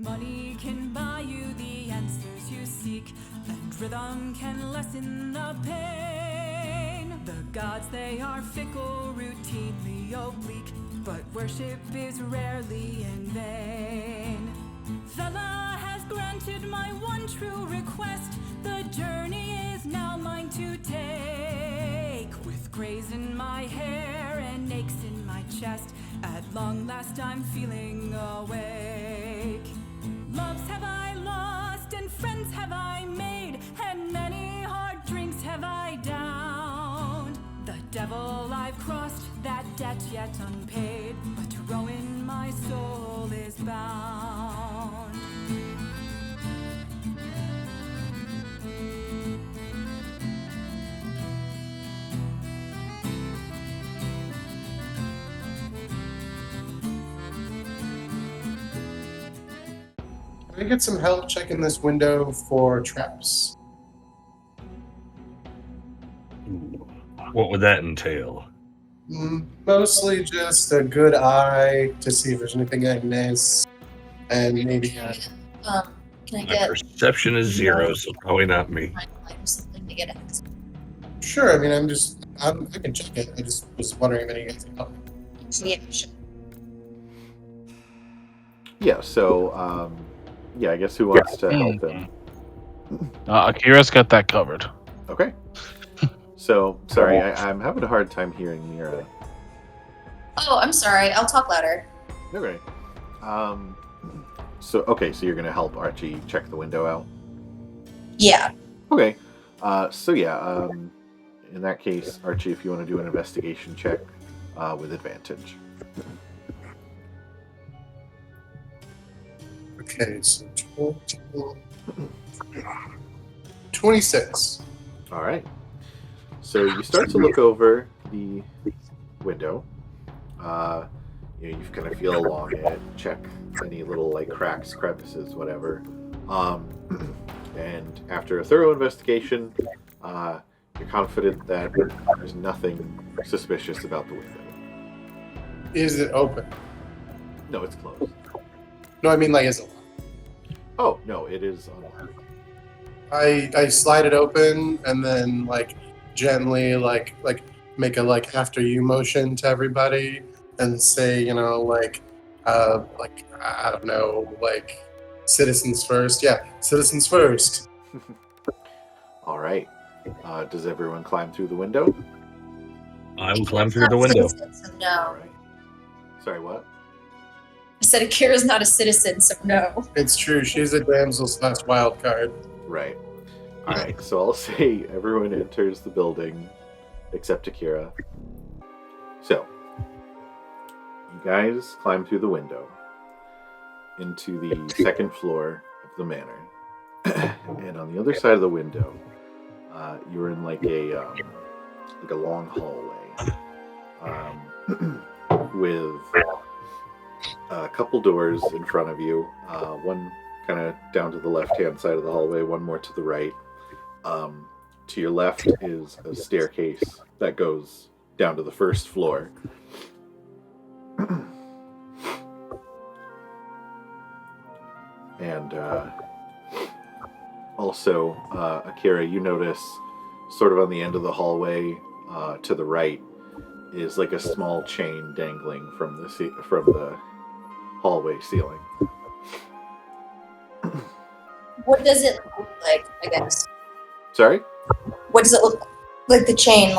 Money can buy you the answers you seek, and rhythm can lessen the pain. The gods, they are fickle, routinely oblique, but worship is rarely in vain. Thella has granted my one true request. The journey is now mine to take. With grays in my hair and aches in my chest, at long last I'm feeling awake. Loves have I lost, and friends have I made, and many hard drinks have I downed. The devil I've crossed, that debt yet unpaid, but to Rowan my soul is bound. Can I get some help checking this window for traps? What would that entail? Mostly just a good eye to see if there's anything I miss, and maybe Can I My get perception is 0, so probably not me. or something to get access? sure. I mean, I can check it. I just was wondering if any of you guys can help. Yeah, sure. Yeah, so, I guess who wants to help him? Akira's got that covered. Okay. So, sorry, I'm having a hard time hearing Mira. Oh, I'm sorry. I'll talk louder. Okay. So you're going to help Archie check the window out? Yeah. Okay. In that case, Archie, if you want to do an investigation check with advantage. Okay, so 26. All right. So you start to look over the window. You kind of feel along it, check any little cracks, crevices, whatever. And after a thorough investigation, you're confident that there's nothing suspicious about the window. Is it open? No, it's closed. No, I mean is it locked? Oh no, it is unlocked. I slide it open and then gently make a after you motion to everybody and say I don't know citizens first. Yeah, citizens first. All right. Does everyone climb through the window? I will climb through the window. So All no. right. Sorry, what? I said Akira's not a citizen, so no. It's true. She's a damsel / wild card. Right. All right. So I'll say everyone enters the building except Akira. So you guys climb through the window into the second floor of the manor, and on the other side of the window, you're in a long hallway with a couple doors in front of you. One kind of down to the left-hand side of the hallway, one more to the right. To your left is a staircase that goes down to the first floor. And also, Akira, you notice sort of on the end of the hallway to the right is a small chain dangling from the hallway ceiling. What does it look like, I guess? Sorry? What does it look like? The chain,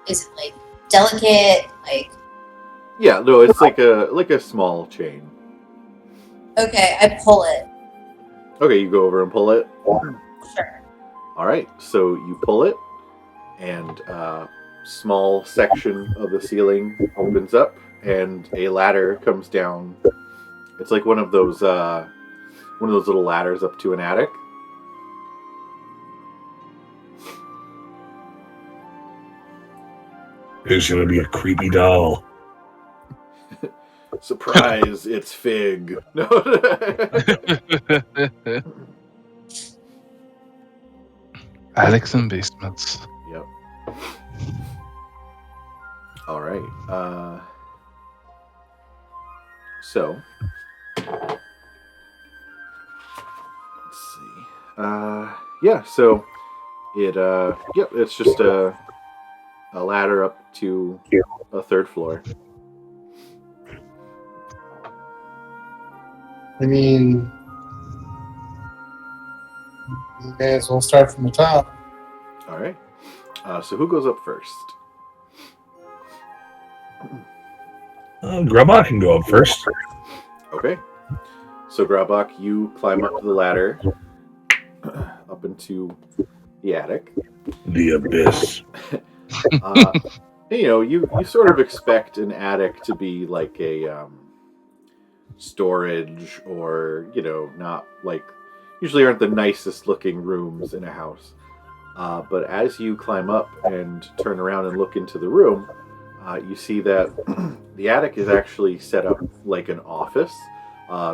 is it delicate? Yeah, no, it's like a small chain. Okay, I pull it. Okay, you go over and pull it? Sure. Alright, so you pull it, and a small section of the ceiling opens up, and a ladder comes down. It's like one of those little ladders up to an attic. There's going to be a creepy doll. Surprise, it's Fig. No. Attics and basements. Yep. All right. So, Yeah. So it's just a ladder up to a third floor. I mean, we may as well start from the top. All right. So who goes up first? Grandma can go up first. Okay. So Grabak, you climb up the ladder, up into the attic. The abyss. You sort of expect an attic to be like a storage, or not like, usually aren't the nicest looking rooms in a house. But as you climb up and turn around and look into the room, you see that the attic is actually set up like an office.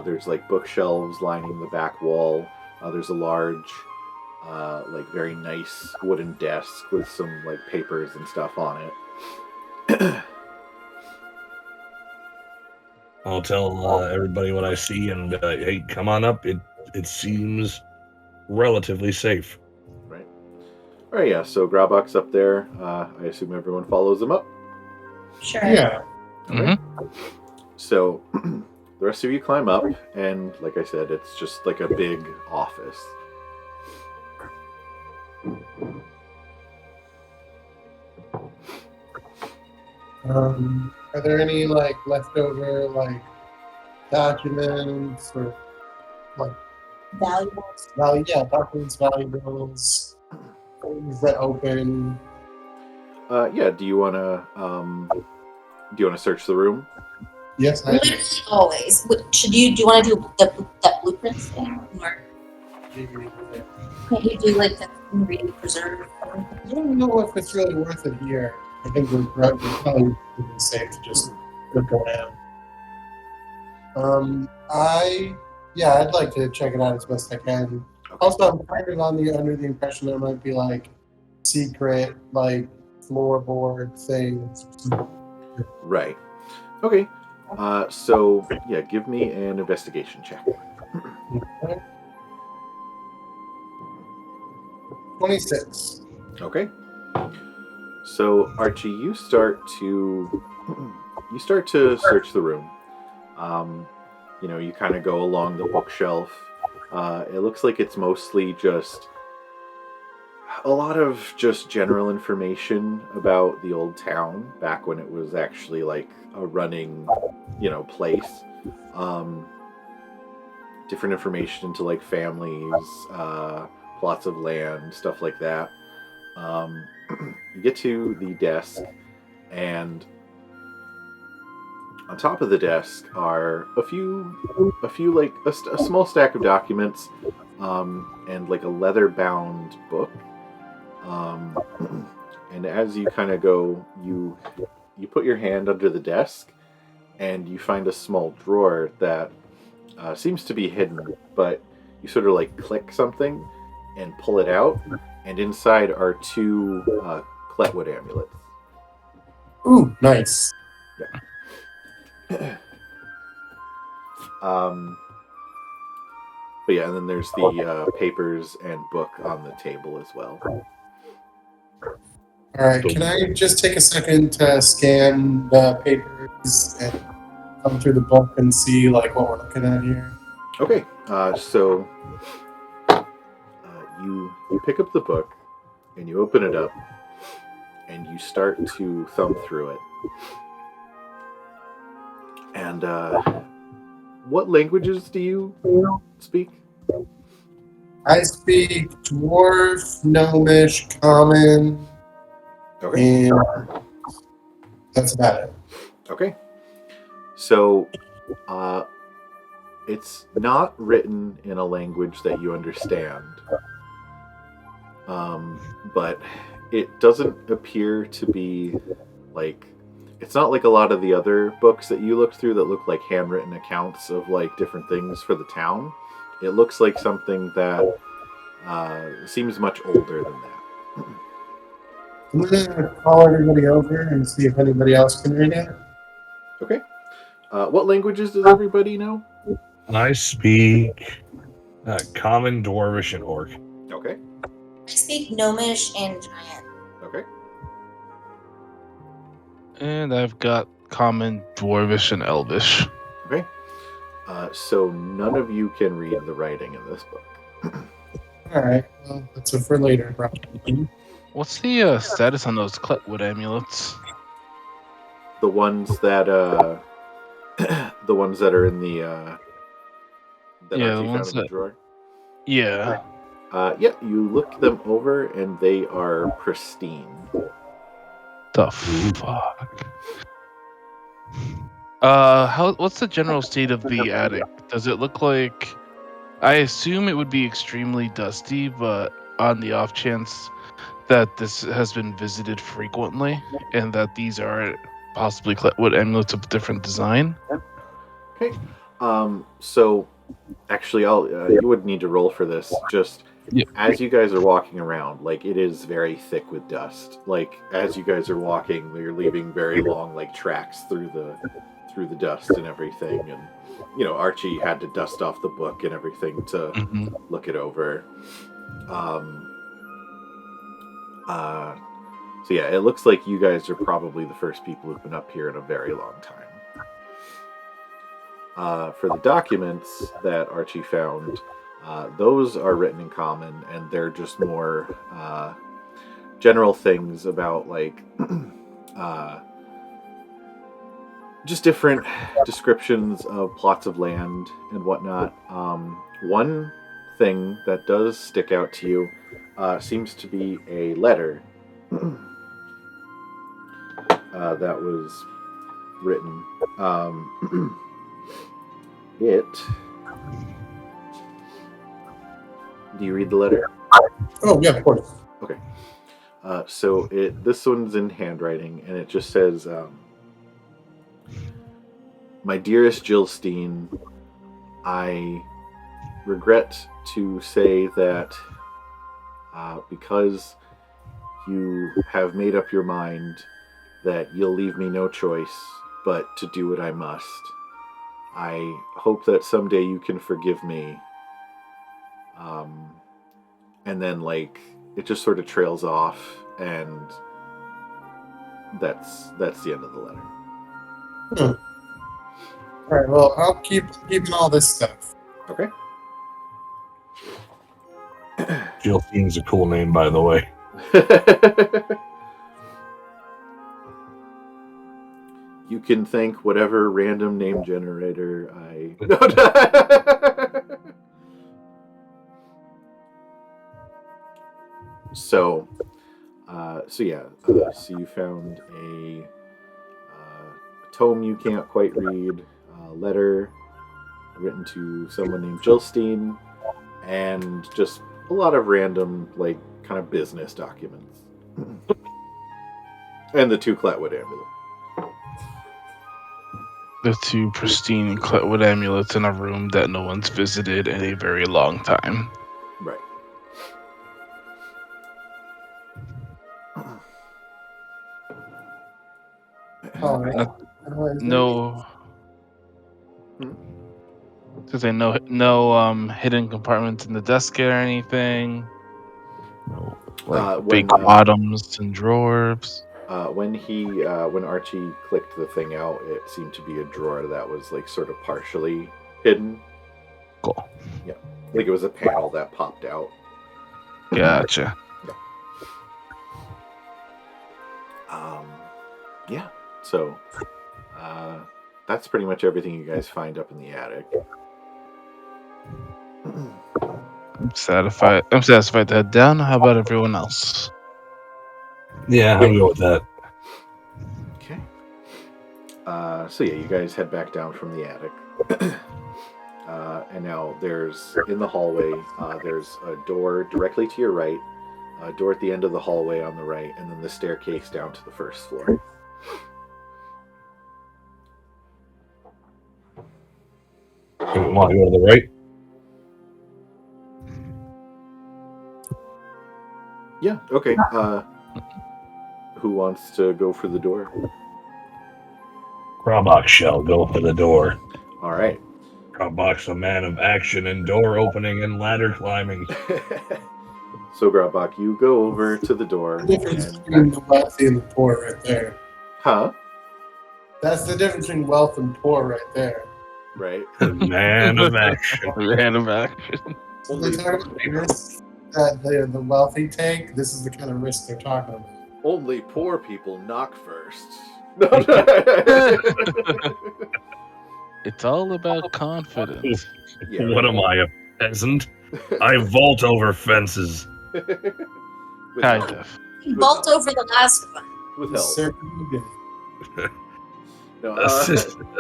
There's like bookshelves lining the back wall. There's a large, like very nice wooden desk with some like papers and stuff on it. I'll tell everybody what I see and be like, hey, come on up. It seems relatively safe. Right. All right, yeah, so Grabak's up there. I assume everyone follows him up. Sure. Yeah. Okay. So the rest of you climb up, and like I said, it's just like a big office. Are there any like leftover like documents or like Valuables. documents, valuables, things that open? Yeah. Do you wanna search the room? Yes, I Literally always. Do you want to do that blueprints thing, or can't you do like the reading preserve? I don't know if it's really worth it here. I think we're probably safe to just go down. I'd like to check it out as best I can. Also, I'm kind of under the impression there might be like secret like floorboard things. Right. Okay. So yeah, give me an investigation check. Okay. 26. Okay. So Archie, you start to search the room. You kind of go along the bookshelf. It looks like it's mostly just a lot of just general information about the old town back when it was actually like a running, place. Different information into like families, plots of land, stuff like that. You get to the desk, and on top of the desk are a few like a small stack of documents, and like a leather-bound book. And as you kind of go, you put your hand under the desk, and you find a small drawer that seems to be hidden, but you sort of like click something and pull it out, and inside are two Cletwood amulets. Ooh, nice. But yeah, and then there's the papers and book on the table as well. All right, can I just take a second to scan the papers and come through the book and see like what we're looking at here? Okay, so you pick up the book and you open it up and you start to thumb through it. And what languages do you speak? I speak Dwarf, Gnomish, Common, Okay. and that's about it. Okay. So, it's not written in a language that you understand, but it doesn't appear to be like, it's not like a lot of the other books that you looked through that look like handwritten accounts of like different things for the town. It looks like something that seems much older than that. I'm gonna call everybody over and see if anybody else can read it. Okay. What languages does everybody know? I speak Common, Dwarvish, and Orc. Okay. I speak Gnomish and Giant. Okay. And I've got Common, Dwarvish, and Elvish. Okay. So none of you can read the writing in this book. All right. Well, that's it for later, probably. What's the status on those Cletwood amulets? The ones that the ones that are in the that Yeah, Archie the found ones in the that- drawer. Yeah. Yeah, you look them over and they are pristine. The fuck? What's the general state of the attic? Does it look like... I assume it would be extremely dusty, but on the off chance that this has been visited frequently and that these are possibly Cletwood amulets of different design. Okay. So actually, you would need to roll for this. Just Yep. as you guys are walking around, like it is very thick with dust. Like as you guys are walking, you're leaving very long like tracks through the dust and everything. And you know, Archie had to dust off the book and everything to Mm-hmm. look it over. So yeah, it looks like you guys are probably the first people who've been up here in a very long time. For the documents that Archie found, those are written in common, and they're just more general things about like just different descriptions of plots of land and whatnot. One thing that does stick out to you seems to be a letter that was written. Do you read the letter? Oh yeah, of course. Okay. So this one's in handwriting, and it just says, "My dearest Jillstein, I regret to say that because you have made up your mind that you'll leave me no choice but to do what I must. I hope that someday you can forgive me." And then, like, it just sort of trails off, and that's the end of the letter. All right. Well, I'll keep keeping all this stuff. Okay. Jillstein's a cool name, by the way. You can thank whatever random name generator I... So you found a tome you can't quite read, a letter written to someone named Jillstein, and just a lot of random, like, kind of business documents. And the 2 Cletwood amulets. The 2 pristine Cletwood amulets in a room that no one's visited in a very long time. Right. All right. No. Because I know no hidden compartments in the desk or anything. No, like big bottoms and drawers. When Archie clicked the thing out, it seemed to be a drawer that was like sort of partially hidden. Cool. Yeah, like it was a panel that popped out. Gotcha. Yeah. So, that's pretty much everything you guys find up in the attic. I'm satisfied to head down. How about everyone else? Yeah, I'll go with that. Okay. So yeah, you guys head back down from the attic. And now in the hallway, there's a door directly to your right, a door at the end of the hallway on the right, and then the staircase down to the first floor. So we want to go to the right? Yeah, okay. Who wants to go for the door? Krabak shall go for the door. All right. Grobak's a man of action and door opening and ladder climbing. So, Grobak, you go over to the door. The difference And, between the wealthy and the poor right there. huh? That's the difference between wealth and poor right there. Right. A man of action. Man of action. So they talk about the risks that the wealthy take. This is the kind of risk they're talking about. Only poor people knock first. It's all about confidence. Yeah, What am I, a peasant? I vault over fences. With Kind help. of. Vault over the last one. With It's help. certainly good. No,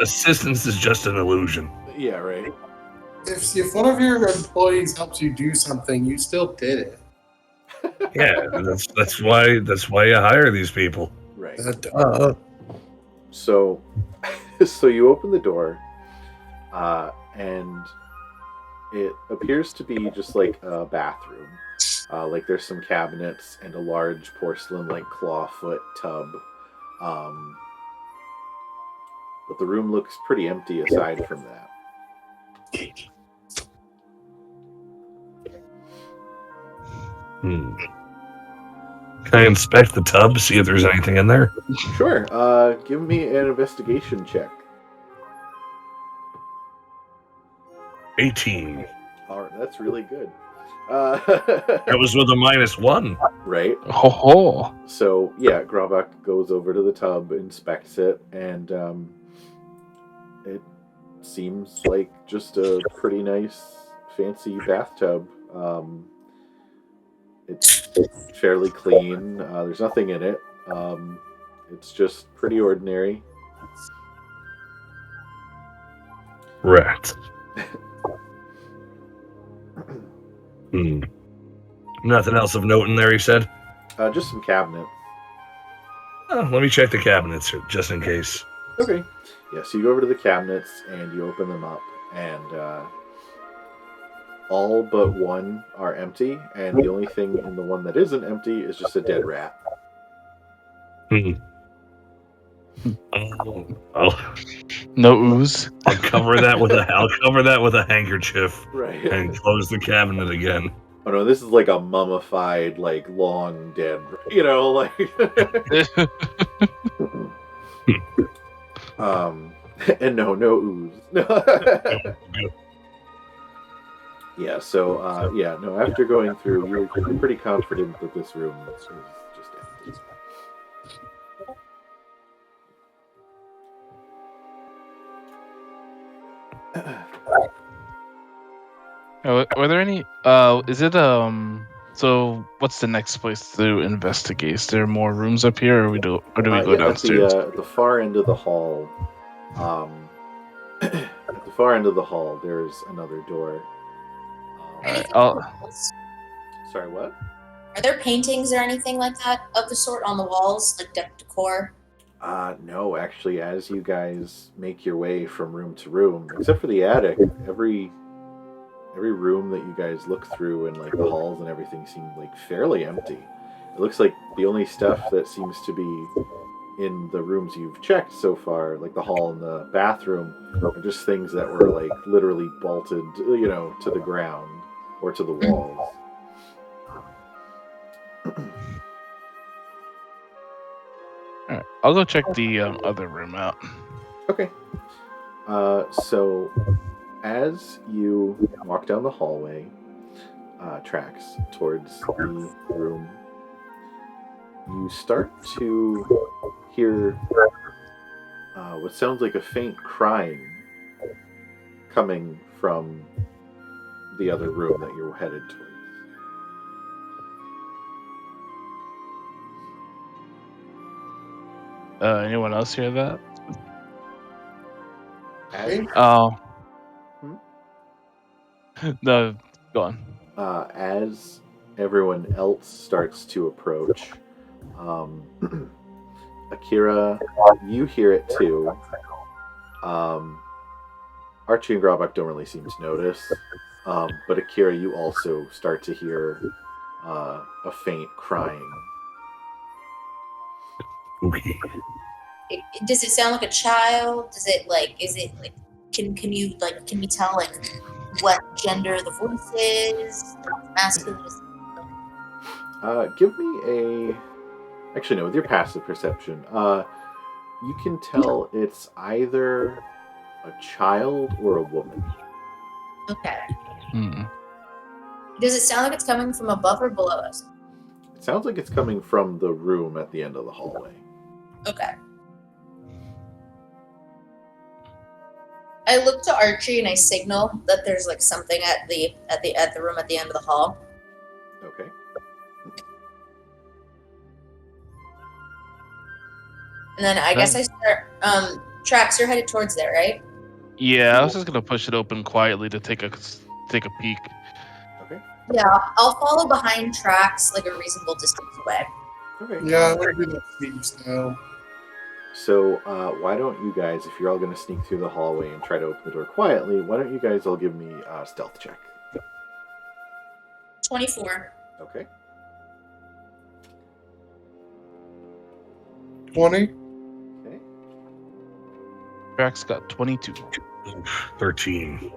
Assistance is just an illusion. yeah, right. If one of your employees helps you do something, you still did it. Yeah, that's why you hire these people. Right. So, so you open the door, and it appears to be just like a bathroom. Like there's some cabinets and a large porcelain, like clawfoot tub. But the room looks pretty empty aside from that. Can I inspect the tub, see if there's anything in there? Sure. Give me an investigation check. 18. All right, that's really good. That was with a -1. Right. Ho ho. So yeah, Grobak goes over to the tub, inspects it, and it seems like just a pretty nice, fancy bathtub. It's fairly clean. There's nothing in it. It's just pretty ordinary. Right. Nothing else of note in there, he said? Just some cabinets. Oh, let me check the cabinets just in case. Okay. Yeah, so you go over to the cabinets and you open them up, and all but one are empty, and the only thing in the one that isn't empty is just a dead rat. I'll No ooze. cover that with a handkerchief Right. and close the cabinet again. Oh no, this is like a mummified, like long dead, like. And no ooze. Yeah. So after going through, you're pretty confident that this room is just empty. Were there any? Is it So, what's the next place to investigate? Is there more rooms up here, or do we go downstairs? At the far end of the hall, at the far end of the hall, there's another door. Alright, Sorry, what? Are there paintings or anything like that of the sort on the walls, like decor? No, actually, as you guys make your way from room to room, except for the attic, every room that you guys look through and like the halls and everything seem like fairly empty. It looks like the only stuff that seems to be in the rooms you've checked so far, like the hall and the bathroom, are just things that were like literally bolted, to the ground or to the walls. Alright, I'll go check the other room out. Okay. So as you walk down the hallway tracks towards the room, you start to hear what sounds like a faint crying coming from the other room that you're headed towards. Anyone else hear that? Hey? Oh. No, go on. As everyone else starts to approach, Akira, you hear it too. Archie and Grobak don't really seem to notice, but Akira, you also start to hear a faint crying. Okay. Does it sound like a child? Is it like can we tell like what gender the voice is? Masculine. Give me a. Actually, no. With your passive perception, you can tell it's either a child or a woman. Okay. Hmm. Does it sound like it's coming from above or below us? It sounds like it's coming from the room at the end of the hallway. Okay. I look to Archie and I signal that there's like something at the room at the end of the hall. Okay. And then I guess I start. Trax, you're headed towards there, right? Yeah, I was just gonna push it open quietly to take a peek. Okay. Yeah, I'll follow behind Trax like a reasonable distance away. Okay. Yeah, we're doing that thieves now. So, why don't you guys, if you're all going to sneak through the hallway and try to open the door quietly, why don't you guys all give me a stealth check? 24. Okay. 20? Okay. Drax got 22. 13.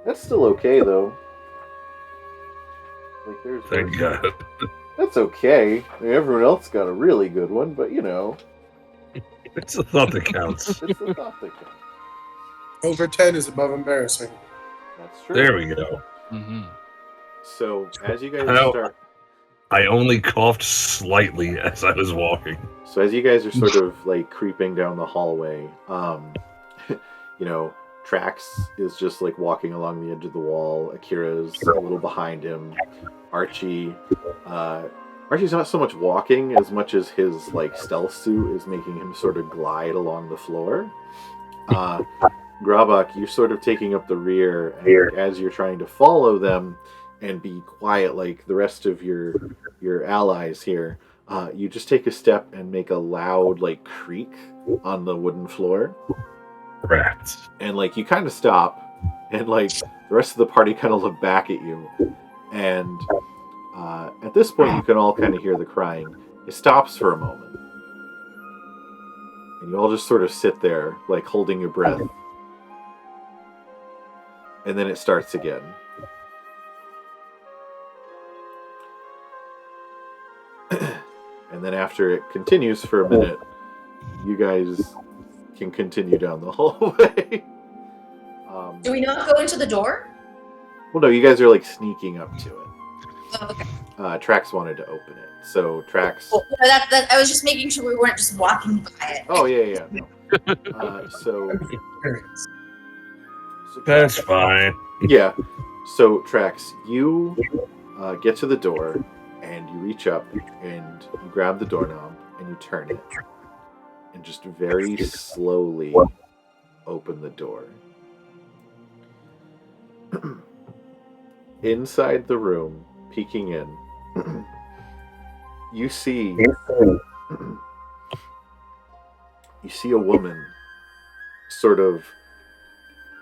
That's still okay, though. Like, there's. Thank God. That's okay. I mean, everyone else got a really good one, but you know. It's the thought that counts. It's the thought that counts. Over 10 is above embarrassing. That's true. There we go. Mm-hmm. So, as you guys How- start. I only coughed slightly as I was walking. So as you guys are sort of like creeping down the hallway, you know, Trax is just like walking along the edge of the wall. Akira's a little behind him. Archie's not so much walking as much as his like stealth suit is making him sort of glide along the floor. Grabak, you're sort of taking up the rear, and as you're trying to follow them and be quiet like the rest of your allies here, you just take a step and make a loud like creak on the wooden floor. Rats. And like you kind of stop, and like the rest of the party kind of look back at you, and at this point you can all kind of hear the crying. It stops for a moment, and you all just sort of sit there like holding your breath, and then it starts again. And then after it continues for a minute, you guys can continue down the hallway. Do we not go into the door? Well, no, you guys are like sneaking up to it. Oh, okay. Trax wanted to open it, so Trax. Well, that I was just making sure we weren't just walking by it. Oh yeah. No. So That's fine. yeah. So Trax, you get to the door and you reach up and you grab the doorknob and you turn it and just very slowly open the door. Inside the room, peeking in, you see a woman sort of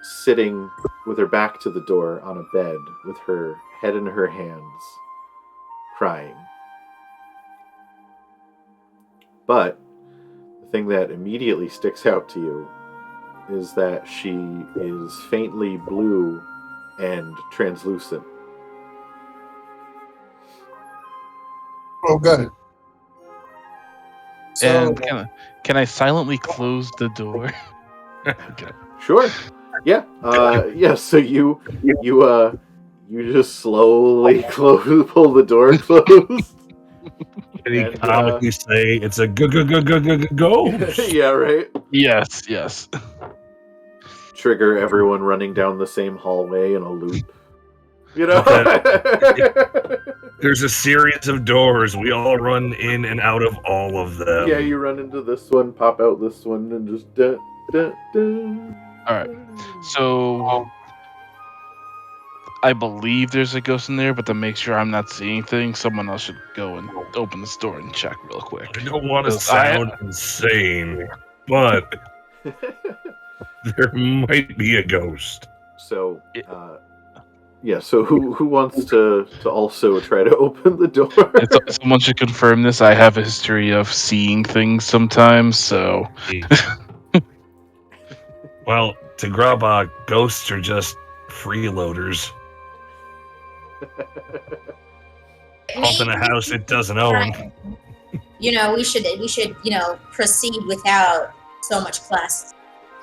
sitting with her back to the door on a bed with her head in her hands, crying. But the thing that immediately sticks out to you is that she is faintly blue and translucent. Oh, good. So, And can I silently close the door? Okay. Sure. Yeah. Yeah. So you just slowly pull the door closed. Can he And, comically say it's a go? Yeah. Right. Yes. Trigger everyone running down the same hallway in a loop. You know. There's a series of doors. We all run in and out of all of them. Yeah. You run into this one, pop out this one, and just. All right. So I believe there's a ghost in there, but to make sure I'm not seeing things, someone else should go and open this door and check real quick. I don't want to 'Cause sound insane, but there might be a ghost. So. Yeah, so who wants to also try to open the door? Someone should confirm this. I have a history of seeing things sometimes, so Well, to grub ghosts are just freeloaders. Off in a house it doesn't own. We should proceed without so much class.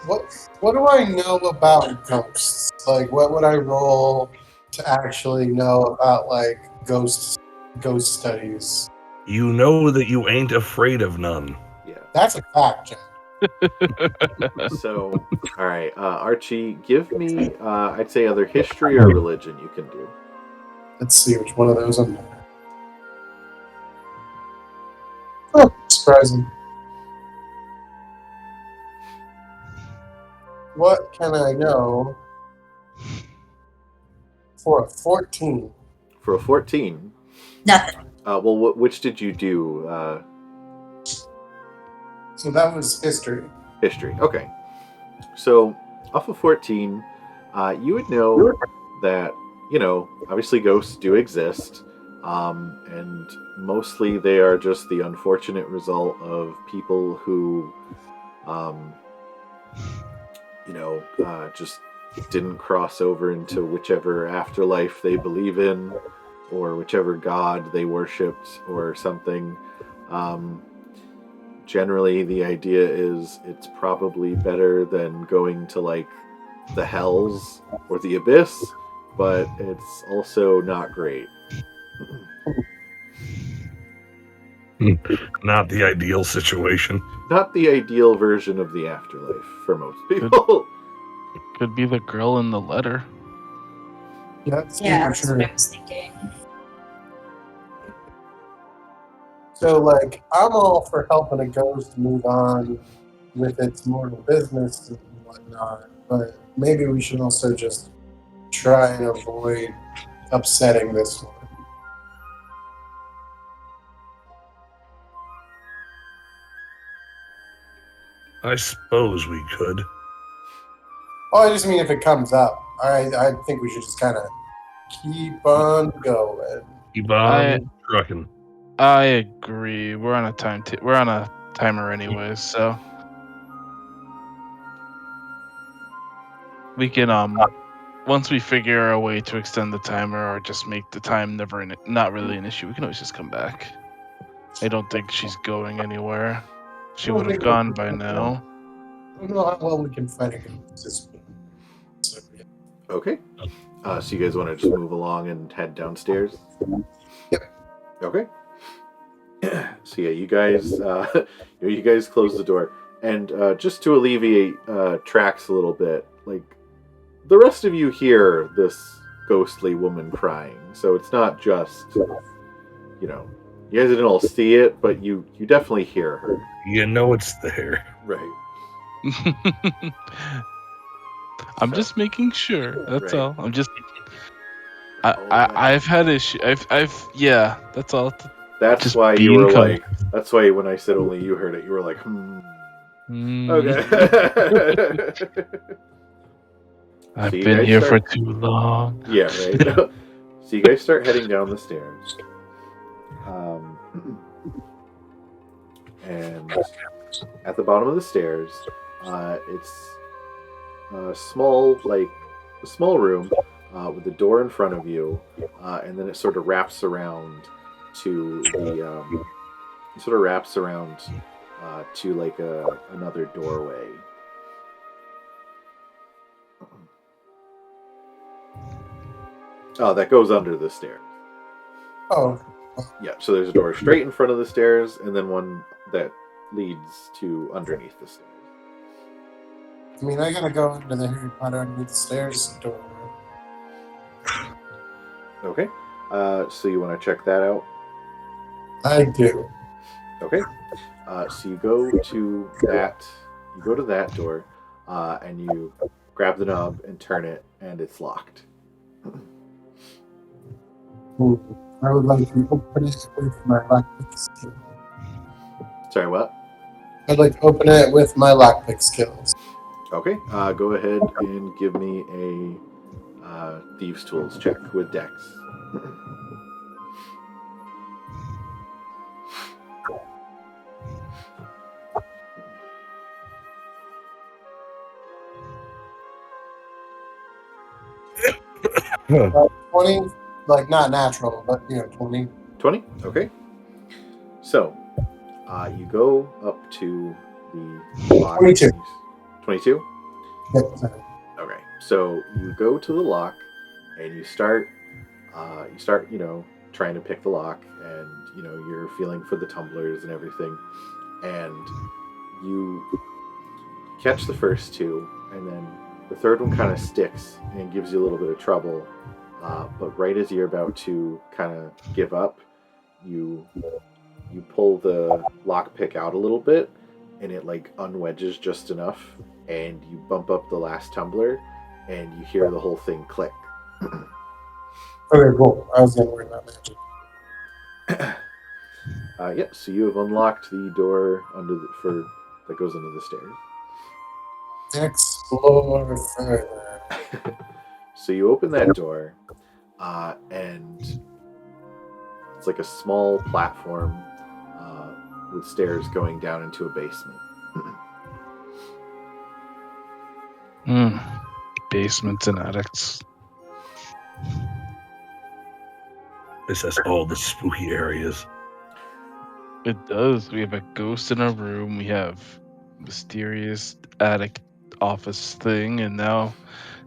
What do I know about ghosts? Like, what would I roll to actually know about like ghost studies? You know that you ain't afraid of none. Yeah. That's a fact, Jack. So, all right, Archie, give me, I'd say either history or religion you can do. Let's see which one of those I'm doing. Oh, surprising. What can I know for a 14? For a 14, Nothing. well, which did you do? So that was history. History. Okay. So, off of 14, you would know that, obviously ghosts do exist, and mostly they are just the unfortunate result of people who, just didn't cross over into whichever afterlife they believe in, or whichever god they worshipped, or something. Generally, the idea is it's probably better than going to, like, the hells or the abyss, but it's also not great. Not the ideal situation. Not the ideal version of the afterlife for most people. Could be the girl in the letter. Yeah, That's sure. what I was thinking. So, like, I'm all for helping a ghost move on with its mortal business and whatnot, but maybe we should also just try and avoid upsetting this one. I suppose we could. Oh, I just mean if it comes up. I think we should just kind of keep on going. Keep on trucking. I agree. We're on a we're on a timer anyways, so we can once we figure a way to extend the timer or just make the time not really an issue, we can always just come back. I don't think she's going anywhere. She would have gone by now. I don't know how well we can fight a ghost. So, yeah. Okay. So you guys want to just move along and head downstairs? Yep. Okay. So yeah, you guys, you guys close the door, and just to alleviate tracks a little bit, like, the rest of you hear this ghostly woman crying, so it's not just, you guys didn't all see it, but you definitely hear her. You know it's there. Right. I'm just making sure. That's Right. all. I'm just. I've had issue. Yeah. That's all. That's just why you being were calm. like. That's why when I said only you heard it, you were like, Okay. I've So you been guys here start- for too long. Yeah, right. So you guys start heading down the stairs, and at the bottom of the stairs, it's a small room with a door in front of you, and then it sort of wraps around to to like another doorway. Oh, that goes under the stairs. Oh, Yeah, so there's a door straight in front of the stairs, and then one that leads to underneath the stairs. I mean, I gotta go into the Harry Potter underneath the stairs door. Okay. So you want to check that out? I do. Okay. So you go to that. You go to that door, and you grab the knob and turn it, and it's locked. I would like to open it with my lockpick skills. Sorry, what? I'd like to open it with my lockpick skills. Okay. Go ahead and give me a thieves' tools check with Dex. 20, like not natural, but 20. 20? Okay. So, you go up to the lock. 22. 22? Yeah. Okay. So you go to the lock, and you start, trying to pick the lock, and you're feeling for the tumblers and everything, and you catch the first two, and then the third one kind of sticks and gives you a little bit of trouble. But right as you're about to kind of give up, you pull the lockpick out a little bit, and it like unwedges just enough, and you bump up the last tumbler, and you hear the whole thing click. Okay, cool. I was gonna worry about magic. Yep. So you have unlocked the door that goes under the stairs. Explore further. So you open that door, and it's like a small platform with stairs going down into a basement. Basements and attics. This has all the spooky areas. It does. We have a ghost in our room. We have mysterious attic office thing, and now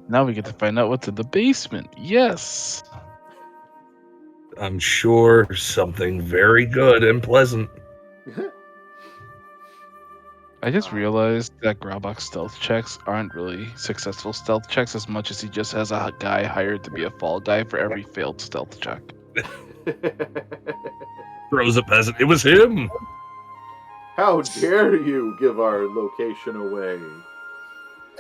we get to find out what's in the basement. Yes. I'm sure something very good and pleasant. I just realized that Grabok's stealth checks aren't really successful stealth checks as much as he just has a guy hired to be a fall guy for every failed stealth check. Throws a peasant. It was him. How dare you give our location away?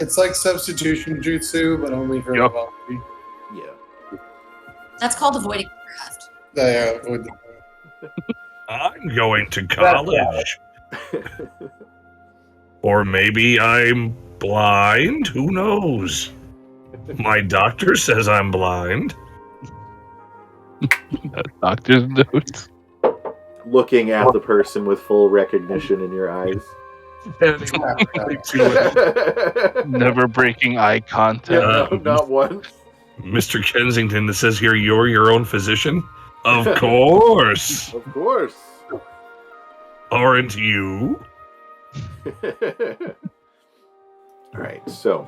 It's like substitution jutsu, but only for Yup. quality. Yeah. That's called avoiding craft. I'm going to college. Or maybe I'm blind. Who knows? My doctor says I'm blind. Doctor's notes. Looking at the person with full recognition in your eyes. Never breaking eye contact. Yeah, not once. Mr. Kensington, it says here you're your own physician? Of course. Of course. Aren't you? Alright, so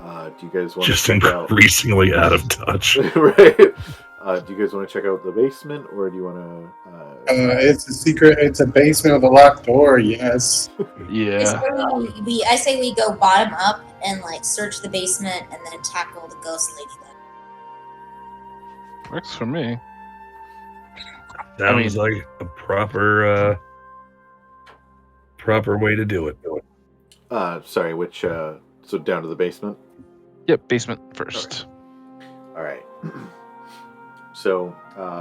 do you guys want Just to check out increasingly out of touch. right? Do you guys want to check out the basement, or do you want to It's a secret. It's a basement with a locked door. Yes. Yeah. I say we go bottom up and like search the basement and then tackle the ghost lady then. Works for me. Sounds like a proper way to do it. sorry, which so down to the basement? Yep, basement first. Alright. So,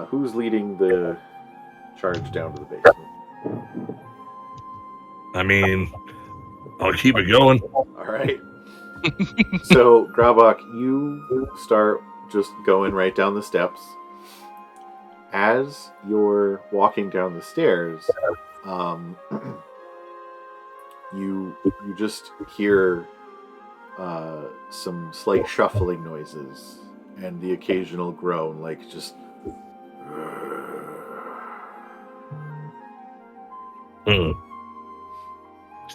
who's leading the charge down to the basement? I mean, I'll keep it going. Alright. So, Grabok, you start just going right down the steps. As you're walking down the stairs, you just hear some slight shuffling noises and the occasional groan, like just.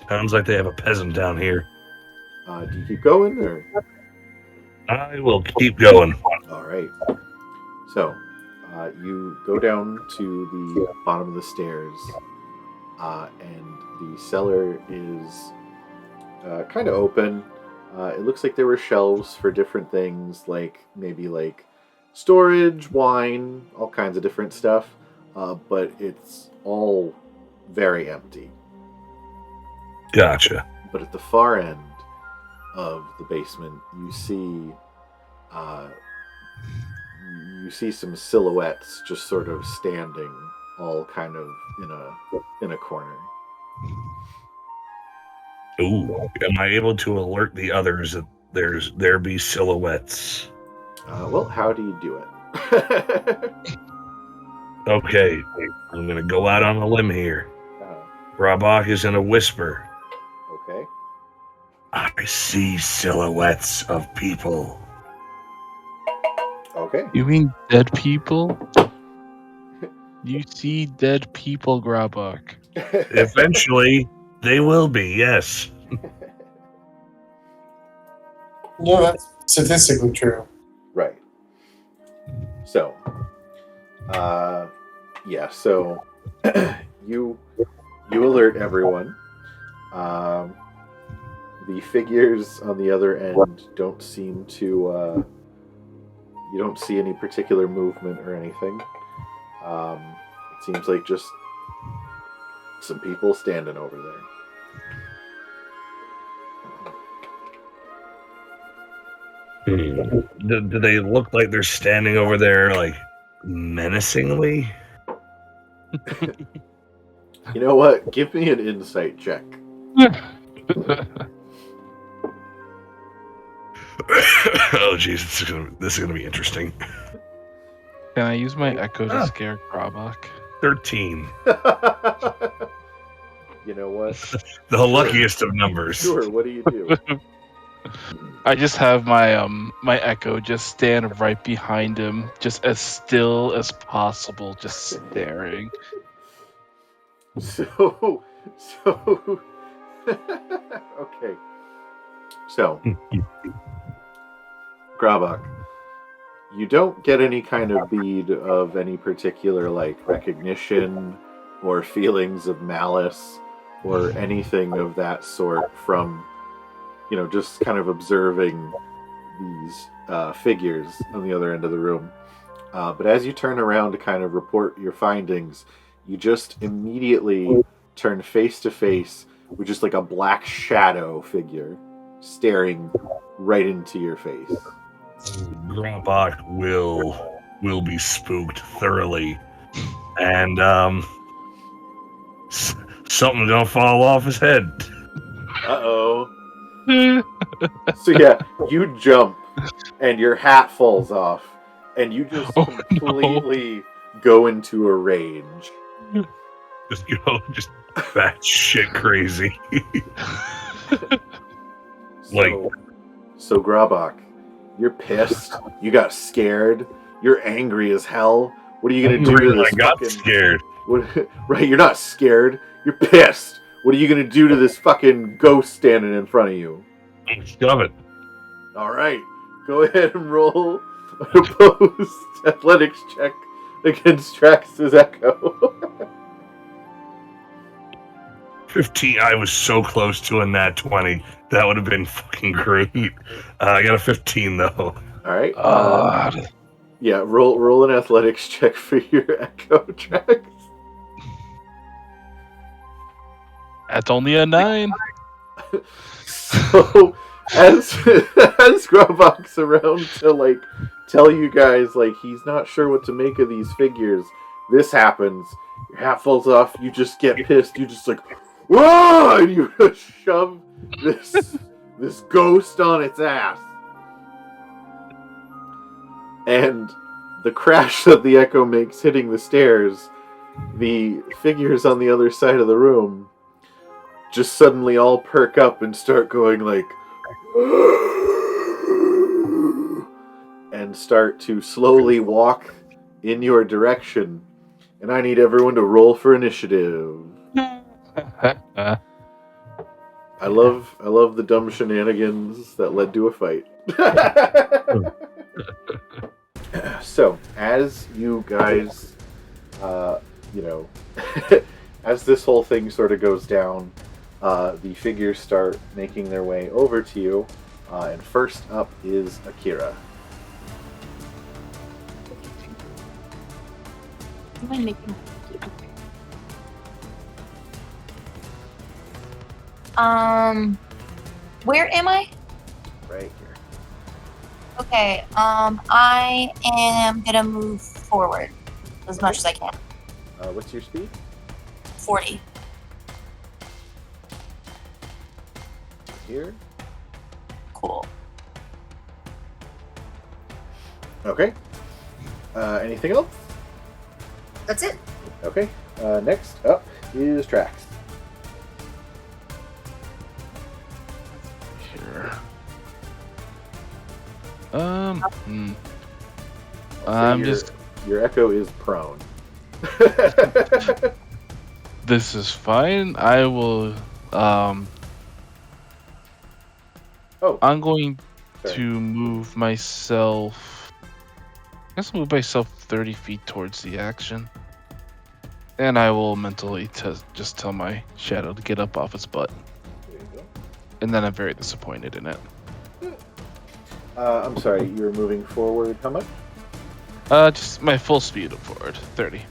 Sounds like they have a peasant down here. Do you keep going, or? I will keep going. All right. So, you go down to the bottom of the stairs, and the cellar is kind of open. It looks like there were shelves for different things, like maybe like storage, wine, all kinds of different stuff, but it's all very empty. Gotcha. But at the far end of the basement, you see some silhouettes just sort of standing, all kind of in a corner. Ooh, am I able to alert the others that there be silhouettes? Well, how do you do it? Okay, I'm gonna go out on a limb here. Grabok is in a whisper. Okay. I see silhouettes of people. Okay. You mean dead people? You see dead people, Grabok. Eventually, they will be, yes. No, that's statistically true. Right. So, yeah. So, you alert everyone. The figures on the other end don't seem to. You don't see any particular movement or anything. It seems like just some people standing over there. Do they look like they're standing over there, like, menacingly? You know what? Give me an insight check. Oh, jeez, this is gonna be interesting. Can I use my echo to scare Grabok? 13. You know what? The luckiest of numbers. Sure. What do you do? I just have my my echo just stand right behind him, just as still as possible, just staring. So, okay. So, Grabok, you don't get any kind of bead of any particular, like, recognition or feelings of malice or anything of that sort from, just kind of observing these figures on the other end of the room. But as you turn around to kind of report your findings, you just immediately turn face to face with just like a black shadow figure staring right into your face. Grabok will be spooked thoroughly, and something's gonna fall off his head. Uh-oh. So yeah, you jump and your hat falls off and you just completely go into a rage. Just bat shit crazy. So Grabok, you're pissed. You got scared. You're angry as hell. What are you gonna do to this? I got scared. Right, you're not scared. You're pissed. What are you gonna do to this fucking ghost standing in front of you? Shove it. All right, go ahead and roll an opposed athletics check against Trax's Echo. 15. I was so close to a nat 20. That would have been fucking great. I got a 15 though. All right. Yeah, roll an athletics check for your Echo, Trax. That's only a 9. So as Grabok's around to like tell you guys like he's not sure what to make of these figures, this happens. Your hat falls off. You just get pissed. You just like, whoa! And you shove this ghost on its ass. And the crash that the Echo makes hitting the stairs, the figures on the other side of the room just suddenly all perk up and start going like and start to slowly walk in your direction. And I need everyone to roll for initiative. I love the dumb shenanigans that led to a fight. So, as you guys, as this whole thing sort of goes down, the figures start making their way over to you, and first up is Akira. Am I making? Where am I? Right here. Okay. I am gonna move forward as much as I can. What's your speed? 40. Here. Cool. Okay. Anything else? That's it. Okay. Next up is Trax. Here. I'm your, just. Your echo is prone. This is fine. I will. Oh, I'm going sorry. to move myself. I guess I'll move myself 30 feet towards the action. And I will mentally just tell my shadow to get up off its butt. There you go. And then I'm very disappointed in it. I'm sorry, you're moving forward. How much? Just my full speed forward, 30.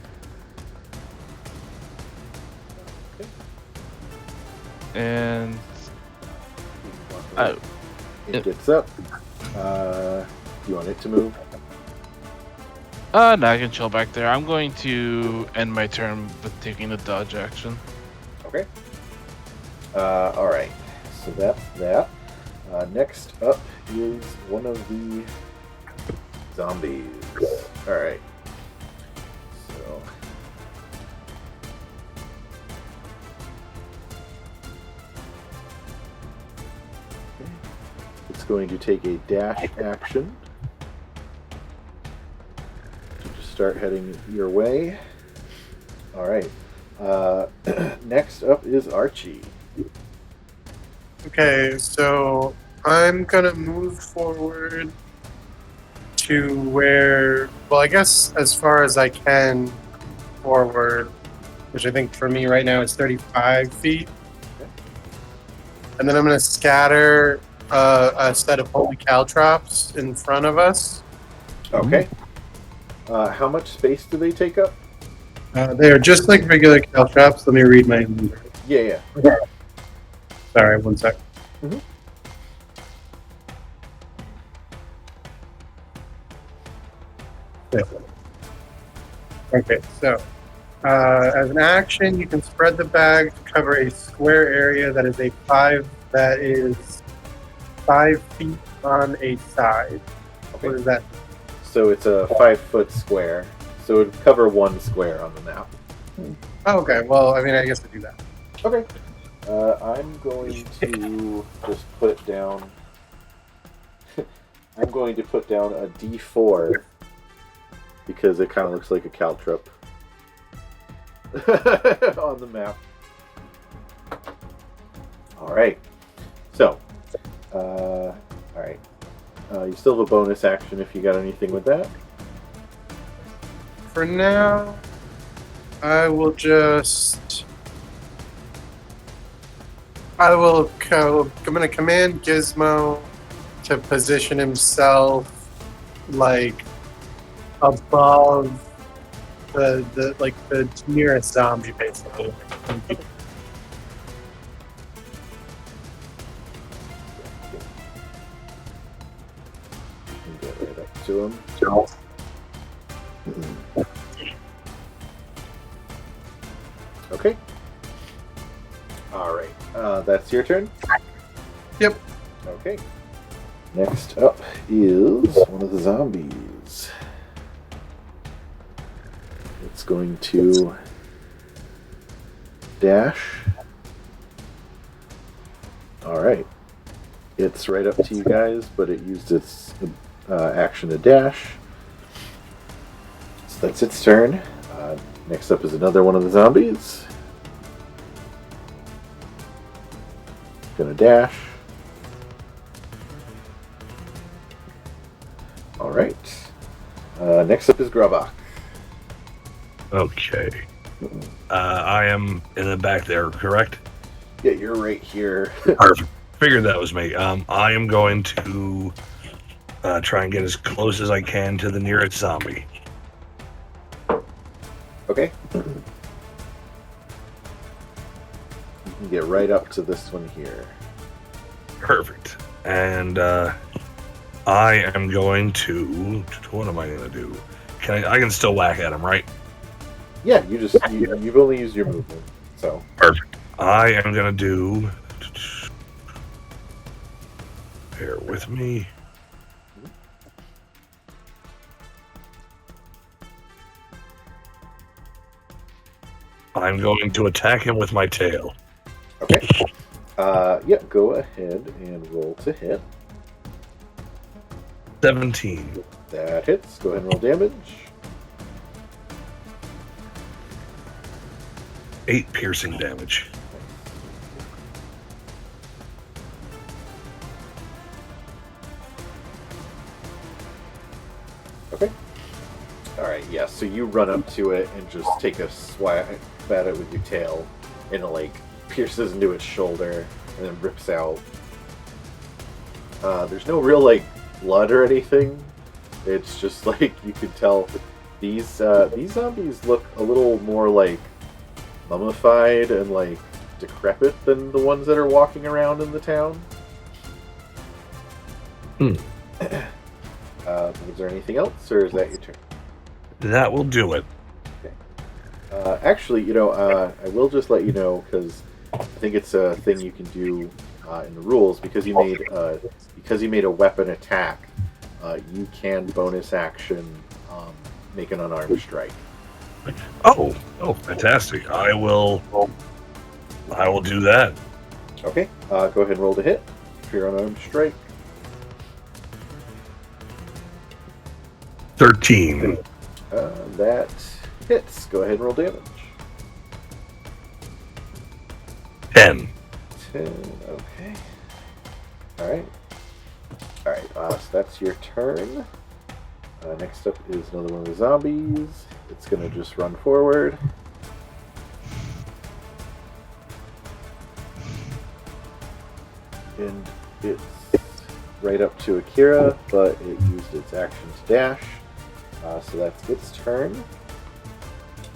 Okay. And oh, It gets up. Do you want it to move? no, I can chill back there. I'm going to end my turn with taking a dodge action. Okay. All right. So that's that. Next up is one of the zombies. All right. So. It's going to take a dash action to just start heading your way. All right. Next up is Archie. Okay, so I'm gonna move forward to where, well, I guess as far as I can forward, which I think for me right now is 35 feet. Okay. And then I'm gonna scatter a set of holy caltrops in front of us. Okay. How much space do they take up? They are just like regular caltrops. Let me read my number. Yeah. Sorry, one sec. Mhm. Okay, so as an action, you can spread the bag to cover a square area that is 5 feet on a side. Okay. What is that? So it's a 5-foot square. So it would cover one square on the map. Oh, okay, well, I mean, I guess I do that. Okay. I'm going to just put down. I'm going to put down a D4 because it kind of looks like a caltrop on the map. All right. So, all right. You still have a bonus action if you got anything with that. For now, I will just. I'm going to command Gizmo to position himself like above the nearest zombie, basically. You can get right up to him. Okay. All right. That's your turn? Yep. Okay. Next up is one of the zombies. It's going to dash. All right. It's right up to you guys, but it used its action to dash. So that's its turn. Next up is another one of the zombies. Gonna dash. Alright. Next up is Grubach. Okay. I am in the back there, correct? Yeah, you're right here. Perfect. Figured that was me. I am going to try and get as close as I can to the nearest zombie. Okay. You can get right up to this one here. Perfect. And I am going to. What am I going to do? I can still whack at him, right? Yeah, you've only used your movement, so. Perfect. I am going to do. Bear with me. I'm going to attack him with my tail. Okay. Yeah, go ahead and roll to hit. 17. That hits. Go ahead and roll damage. 8 piercing damage. Okay. Alright, yeah, so you run up to it and just take a swat at it with your tail, and it, like, pierces into its shoulder, and then rips out. There's no real, like, blood or anything. It's just, like, you can tell these zombies look a little more, like, mummified and, like, decrepit than the ones that are walking around in the town. Is there anything else, or is that your turn? That will do it. Okay. Actually, I will just let you know, because I think it's a thing you can do in the rules, because you made a weapon attack. You can bonus action make an unarmed strike. Oh, fantastic! I will do that. Okay. Go ahead and roll to hit for your unarmed strike. 13. That hits. Go ahead and roll damage. 10. 10. Okay. Alright. Alright, so that's your turn. Next up is another one of the zombies. It's going to just run forward. And it's right up to Akira, but it used its action to dash. So that's its turn.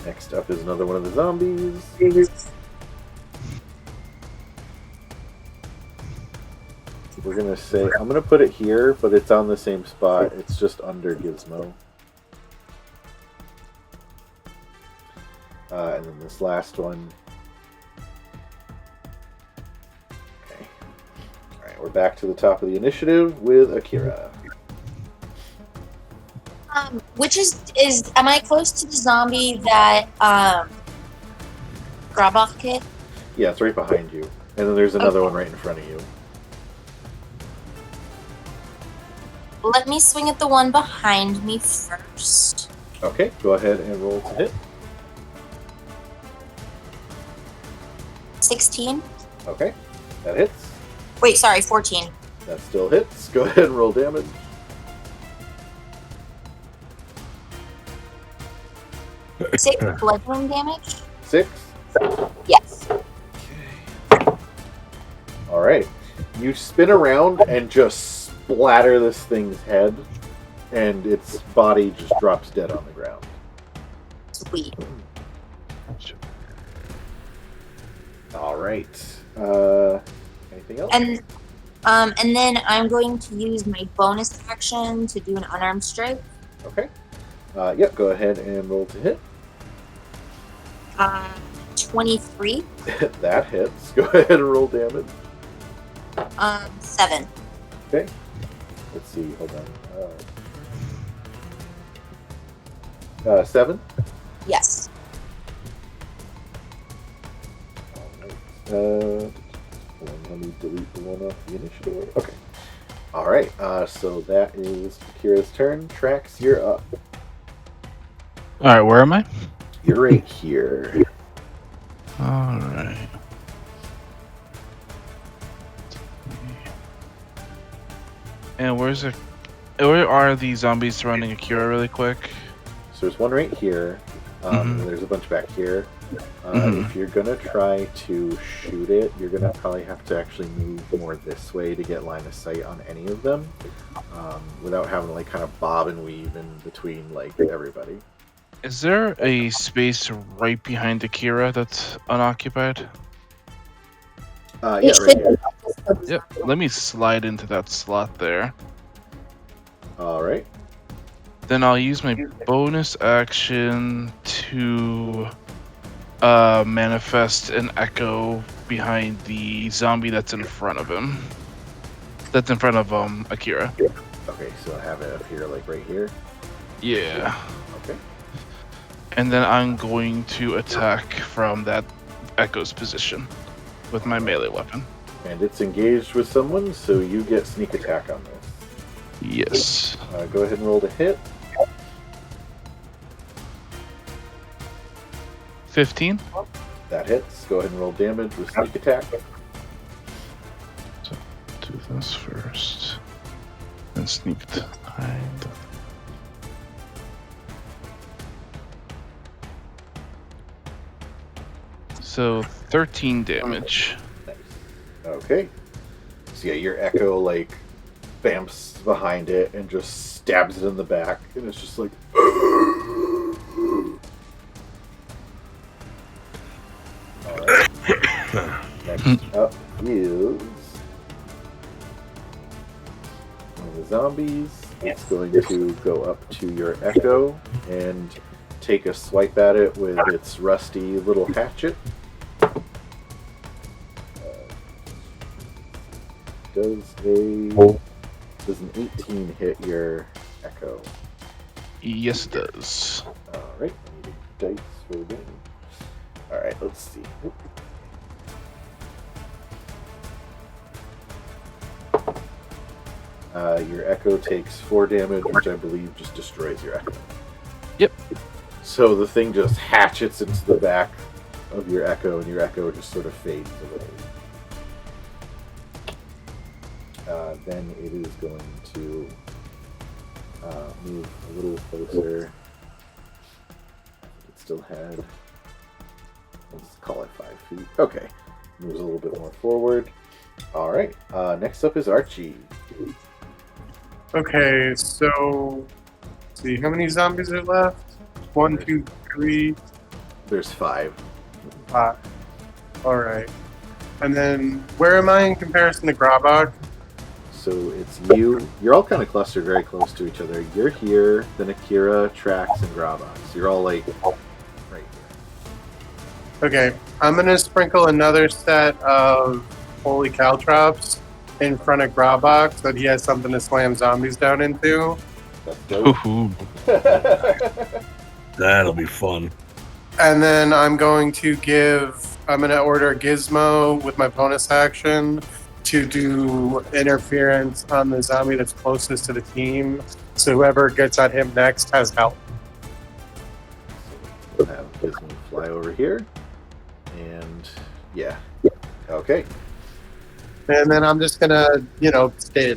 Next up is another one of the zombies. We're going to say, I'm going to put it here, but it's on the same spot. It's just under Gizmo. And then this last one. Okay. Alright, we're back to the top of the initiative with Akira. Which is am I close to the zombie that Grabach hit? Yeah, it's right behind you. And then there's another one right in front of you. Let me swing at the one behind me first. Okay, go ahead and roll to hit. 16. Okay, that hits. Wait, sorry, 14. That still hits. Go ahead and roll damage. 6 bludgeoning damage? 6. Yes. Alright. You spin around and just splatter this thing's head, and its body just drops dead on the ground. Sweet. Alright. Anything else? And then I'm going to use my bonus action to do an unarmed strike. Okay. Yep, go ahead and roll to hit. 23. That hits. Go ahead and roll damage. 7. Okay. Let's see. Hold on. 7? Yes. Alright. Let me delete the one off the initiative. Okay. Alright. So that is Kira's turn. Trax, you're up. Alright, where am I? You're right here. Alright. And where are these zombies surrounding Akira really quick? So there's one right here. And there's a bunch back here. If you're going to try to shoot it, you're going to probably have to actually move more this way to get line of sight on any of them. Without having to like kind of bob and weave in between like everybody. Is there a space right behind Akira that's unoccupied? Yeah, right here. Yep. Let me slide into that slot there. Alright. Then I'll use my bonus action to manifest an echo behind the zombie that's in front of him. That's in front of Akira. Okay, so I have it up here, like right here. Yeah. Okay. And then I'm going to attack from that echo's position with my melee weapon. And it's engaged with someone, so you get sneak attack on this. Yes. Go ahead and roll to hit. 15. That hits. Go ahead and roll damage with sneak attack. So do this first. And sneak behind. So 13 damage. Nice. Okay. So yeah, your echo like bamps behind it and just stabs it in the back, and it's just like. Alright. Next up is one of the zombies. It's going to go up to your echo and take a swipe at it with its rusty little hatchet. Does an 18 hit your echo? Yes, it does. Alright, I need a dice for damage. Alright, let's see. Your echo takes 4 damage, which I believe just destroys your echo. Yep. So the thing just hatchets into the back of your echo, and your echo just sort of fades away. Then it is going to move a little closer. It still had, let's call it 5 feet. Okay, moves a little bit more forward. All right, next up is Archie. Okay, so let's see, how many zombies are left? 1, 2, 3, There's 5. 5. All right, and then where am I in comparison to Grabak? So it's you. You're all kind of clustered very close to each other. You're here, then Akira, Trax, and Grabak. So you're all like right here. Okay, I'm gonna sprinkle another set of holy caltrops in front of Grabak so that he has something to slam zombies down into. That's dope. Ooh. That'll be fun. And then I'm gonna order Gizmo with my bonus action to do interference on the zombie that's closest to the team. So whoever gets on him next has help. We'll have Gizmo fly over here. And yeah. Okay. And then I'm just gonna,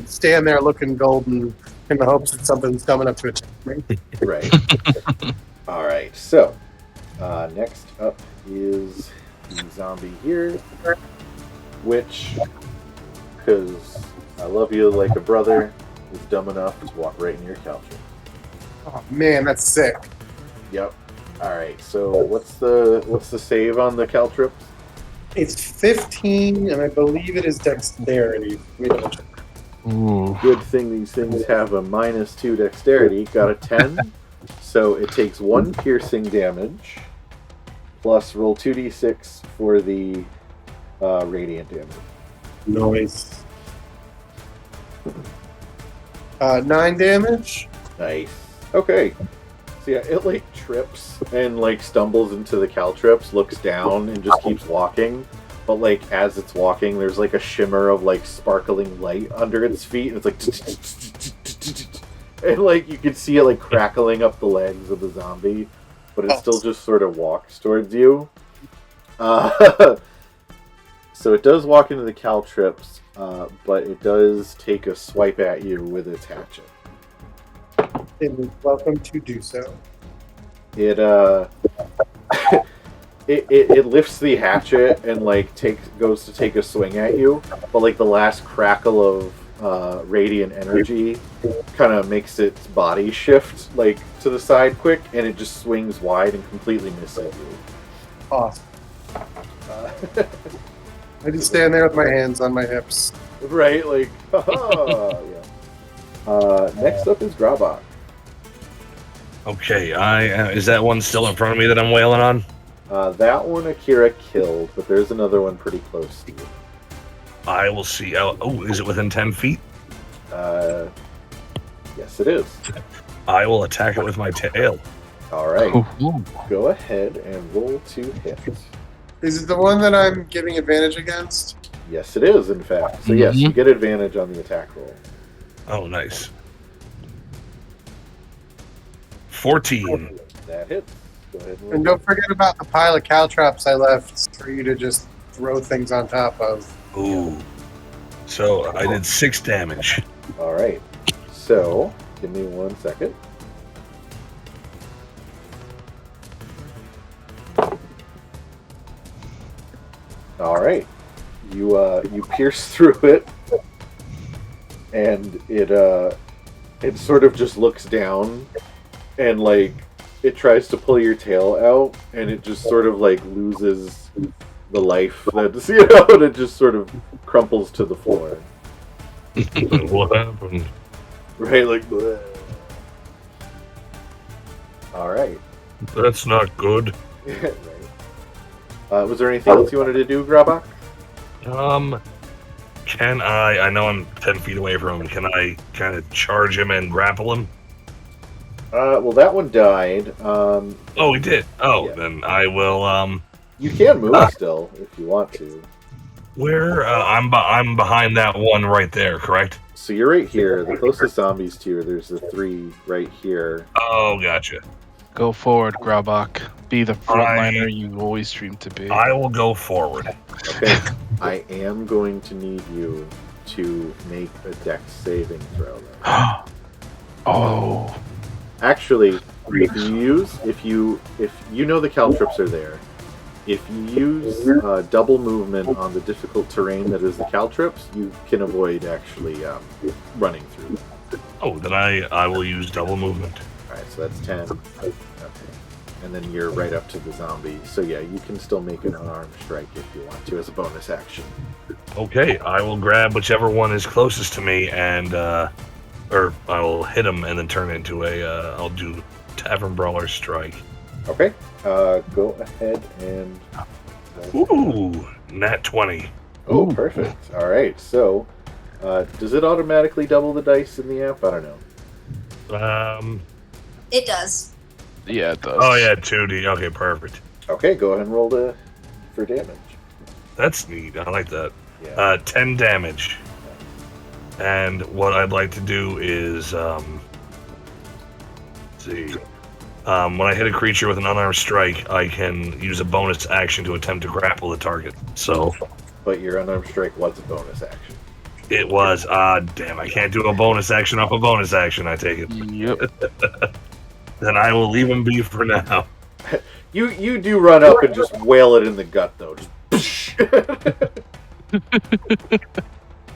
stand there looking golden in the hopes that something's coming up to attack me. Right. All right. So next up is the zombie here, which, because I love you like a brother, is dumb enough to walk right in your couch. Oh man, that's sick. Yep. All right. So what's the save on the caltrip? It's 15, and I believe it is dexterity. Ooh. Good thing these things have a -2 dexterity. Got a 10, so it takes 1 piercing damage. Plus, roll 2d6 for the radiant damage. Noise. 9 damage. Nice. Okay. So yeah, it like trips and like stumbles into the caltrips, looks down, and just keeps walking. But like as it's walking, there's like a shimmer of like sparkling light under its feet, and it's like, and like you can see it like crackling up the legs of the zombie, but it still just sort of walks towards you. So it does walk into the caltrips, but it does take a swipe at you with its hatchet. It is welcome to do so. It it lifts the hatchet and like goes to take a swing at you, but like the last crackle of radiant energy kind of makes its body shift like to the side quick, and it just swings wide and completely misses you. Awesome. I just stand there with my hands on my hips. Right, like, haha, yeah. Next up is Grabak. Okay, is that one still in front of me that I'm wailing on? That one Akira killed, but there's another one pretty close to you. I will see. Oh, is it within 10 feet? Yes, it is. I will attack it with my tail. All right. Ooh. Go ahead and roll to hit. Is it the one that I'm giving advantage against? Yes, it is, in fact. So yes, you get advantage on the attack roll. Oh, nice. 14. That hits. Go ahead and roll. And don't forget about the pile of caltrops I left for you to just throw things on top of. Ooh. So I did 6 damage. All right. So, give me 1 second. All right. You pierce through it, and it sort of just looks down, and like it tries to pull your tail out, and it just sort of like loses the life that's and it just sort of crumples to the floor. What happened? Right, like. Bleh. All right. That's not good. Right. Was there anything else you wanted to do, Grabak? Can I know I'm 10 feet away from him, can I kind of charge him and grapple him? Well, that one died. Oh, he did? Oh, Yeah. then I will, You can move still, if you want to. where, I'm behind that one right there, correct? So you're right here. The closest zombies to you, there's the 3 right here. Oh, gotcha. Go forward, Grabak. Be the frontliner you always dream to be. I will go forward. Okay. I am going to need you to make a dex saving throw, though. Oh. Actually, if you know the caltrips are there, if you use double movement on the difficult terrain that is the caltrips, you can avoid actually running through. Oh, then I will use double movement. Alright, so that's 10. Okay. And then you're right up to the zombie. So yeah, you can still make an unarmed strike if you want to as a bonus action. Okay, I will grab whichever one is closest to me and, or I will hit him and then turn it into I'll do Tavern Brawler Strike. Okay. Go ahead and... Ooh, nat 20. Oh, perfect. Alright, so... does it automatically double the dice in the app? I don't know. It does. Yeah, it does. Oh yeah, 2D. Okay, perfect. Okay, go ahead and roll for damage. That's neat. I like that. Yeah. 10 damage. And what I'd like to do is, let's see. When I hit a creature with an unarmed strike, I can use a bonus action to attempt to grapple the target. So. But your unarmed strike was a bonus action. It was. Damn, I can't do a bonus action off a bonus action, I take it. Yep. Then I will leave him be for now. You do run up and just wail it in the gut, though. Just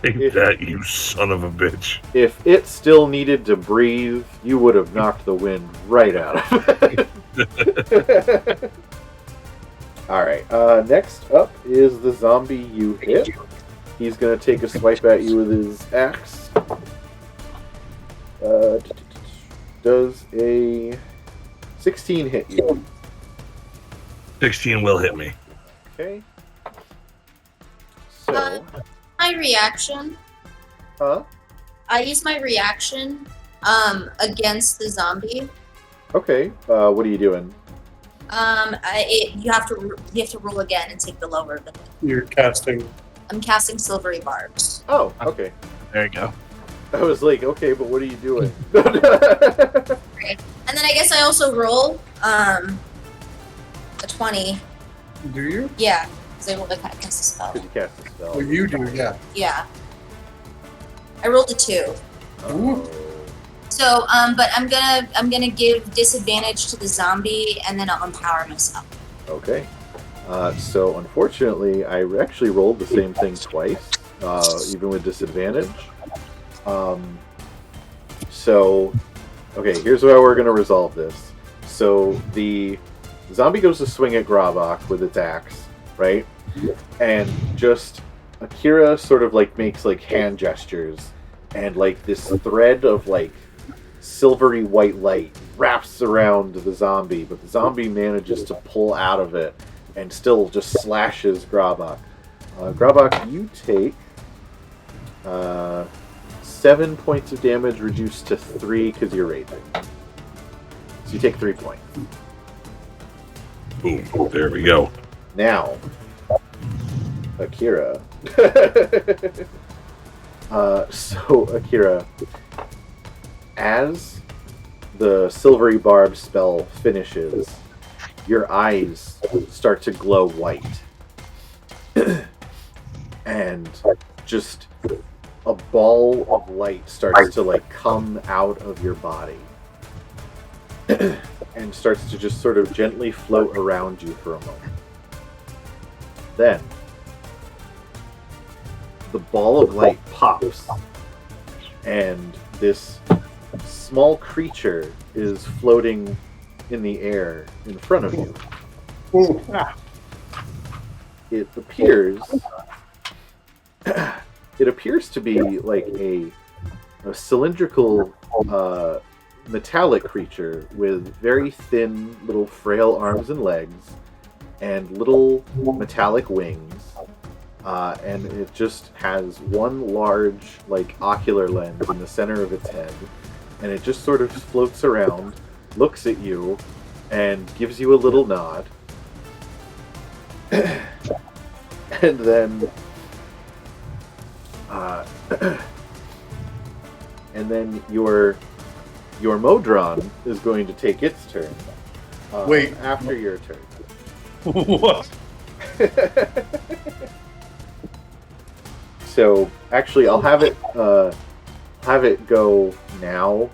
Take that, you son of a bitch. If it still needed to breathe, you would have knocked the wind right out of it. Alright, next up is the zombie you hit. He's going to take a swipe at you with his axe. Does a 16 hit you? 16 will hit me. Okay. So... my reaction. Huh? I use my reaction against the zombie. Okay. What are you doing? You have to roll again and take the lower of it. You're casting. I'm casting silvery barbs. Oh, okay. There you go. I was like, okay, but what are you doing? Right. And then I guess I also roll a 20. Do you? Yeah, because I rolled a cast a spell. Because you cast a spell. Well, you do, yeah. Yeah. I rolled a 2. Oh. So, but I'm gonna give disadvantage to the zombie, and then I'll empower myself. Okay. So unfortunately, I actually rolled the same thing twice, even with disadvantage. So, okay, here's how we're gonna resolve this. So the zombie goes to swing at Grabak with its axe, right? And just Akira sort of like makes like hand gestures, and like this thread of like silvery white light wraps around the zombie, but the zombie manages to pull out of it and still just slashes Grabak. Grabak, you take 7 points of damage reduced to 3 because you're raging. So you take 3 points. Boom. There we go. Now, Akira. So, Akira, as the silvery barb spell finishes, your eyes start to glow white. And just a ball of light starts to like come out of your body. And starts to just sort of gently float around you for a moment. Then, the ball of light pops, and this small creature is floating in the air in front of you. It appears to be like a cylindrical metallic creature with very thin little frail arms and legs and little metallic wings, and it just has one large like ocular lens in the center of its head, and it just sort of floats around, looks at you, and gives you a little nod. And then your Modron is going to take its turn. Wait. After your turn. What? So, actually, I'll have it go now,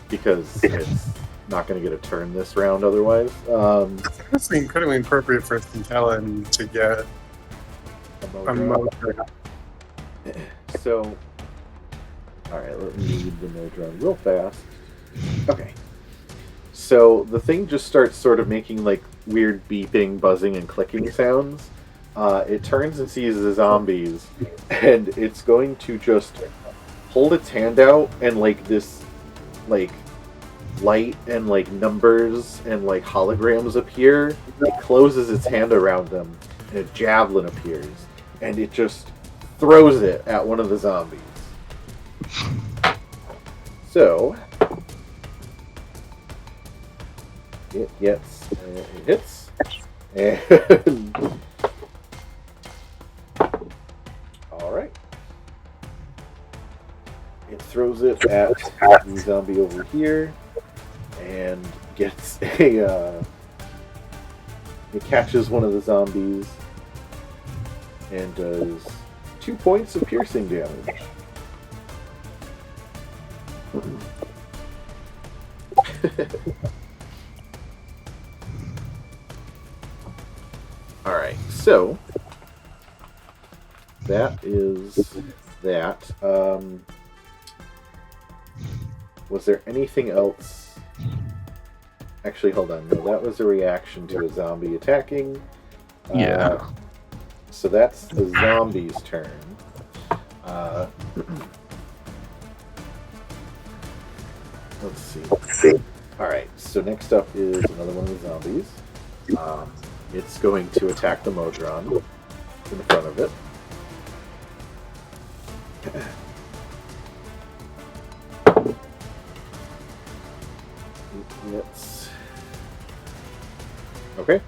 because it's not going to get a turn this round otherwise. This seems incredibly appropriate for Talon to get a Modron. So, alright, let me read the Modron real fast. Okay. So, the thing just starts sort of making, like, weird beeping, buzzing, and clicking sounds. It turns and sees the zombies, and it's going to just hold its hand out, and, like, this, like, light and, like, numbers and, like, holograms appear. It closes its hand around them, and a javelin appears, and it just throws it at one of the zombies. So, it hits, and alright. It throws it at the zombie over here, and gets a, it catches one of the zombies, and does 2 points of piercing damage. Alright, so that is that. Was there anything else? Actually, hold on. No, that was a reaction to a zombie attacking. Yeah. So that's the zombie's turn. Let's see. Alright, so next up is another one of the zombies. It's going to attack the Modron in front of it. It's okay.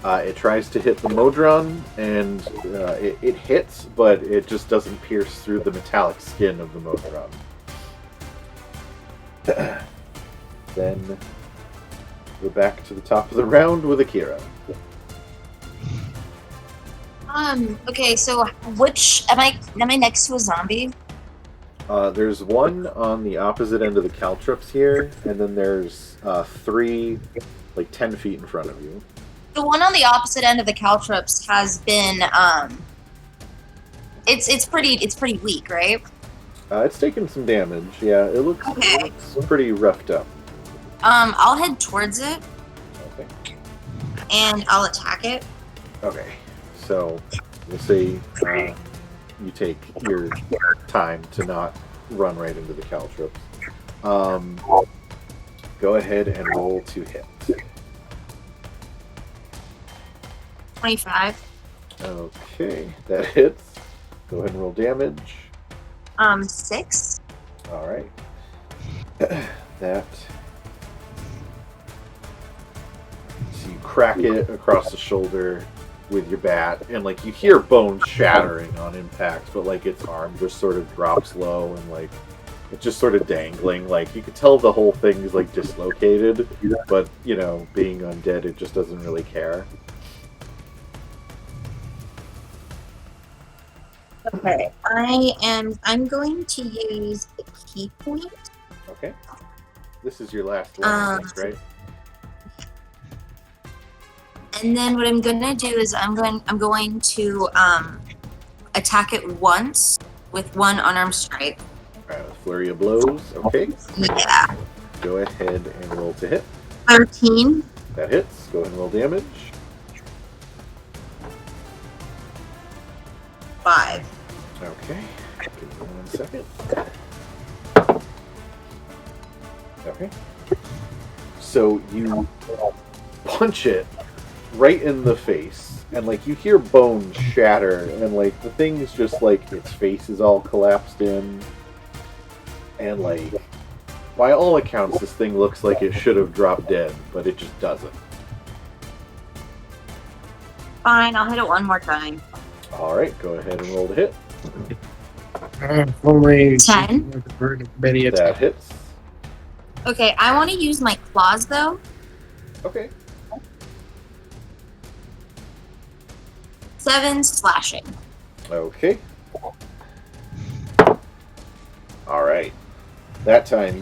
It tries to hit the Modron, and it hits, but it just doesn't pierce through the metallic skin of the Modron. Then we're back to the top of the round with Akira. Okay, so which am I next to a zombie? There's one on the opposite end of the caltrops here, and then there's 3, like 10 feet in front of you. The one on the opposite end of the caltrops has been it's pretty weak, right? It's taken some damage. Yeah, it looks pretty roughed up. I'll head towards it. Okay. And I'll attack it. Okay. So we'll say you take your time to not run right into the caltrops. Go ahead and roll to hit. 25. Okay, that hits. Go ahead and roll damage. 6. All right. That. So you crack it across the shoulder with your bat, and like you hear bones shattering on impact, but like its arm just sort of drops low and like It's just sort of dangling. Like, you could tell the whole thing's, like, dislocated. But, you know, being undead, it just doesn't really care. Okay, I'm going to use the key point. Okay. This is your last one, I think, right? And then what I'm gonna do is I'm going to attack it once with one unarmed strike. Alright, a flurry of blows. Okay. Yeah. Go ahead and roll to hit. 13. That hits. Go ahead and roll damage. 5. Okay. Give me 1 second. Okay. So you punch it right in the face, and like you hear bones shatter, and like the thing's just like its face is all collapsed in, and like by all accounts this thing looks like it should have dropped dead, but it just doesn't. Fine, I'll hit it one more time. Alright, go ahead and roll to hit. Only 10. That hits. Okay, I want to use my claws though. Okay. 7 slashing. Okay. Alright. That time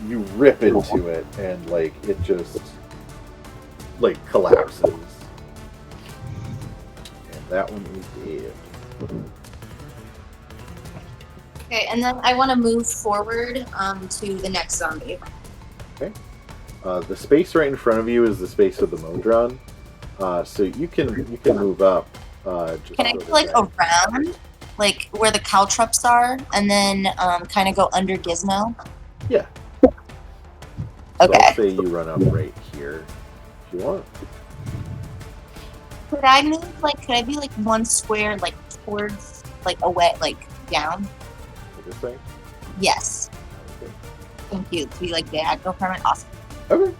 you rip into it and like it just like collapses. And that one is dead. Okay, and then I want to move forward to the next zombie. Okay. The space right in front of you is the space of the Modron. So you can move up. Just Can I go like around, like where the caltrops are, and then kind of go under Gizmo? Yeah. So Okay. I'll say you run up right here if you want. Could I move like? Could I be like one square like towards like away like down? Like this way? Yes. Okay. Thank you. To be like diagonal from it. Awesome. Okay.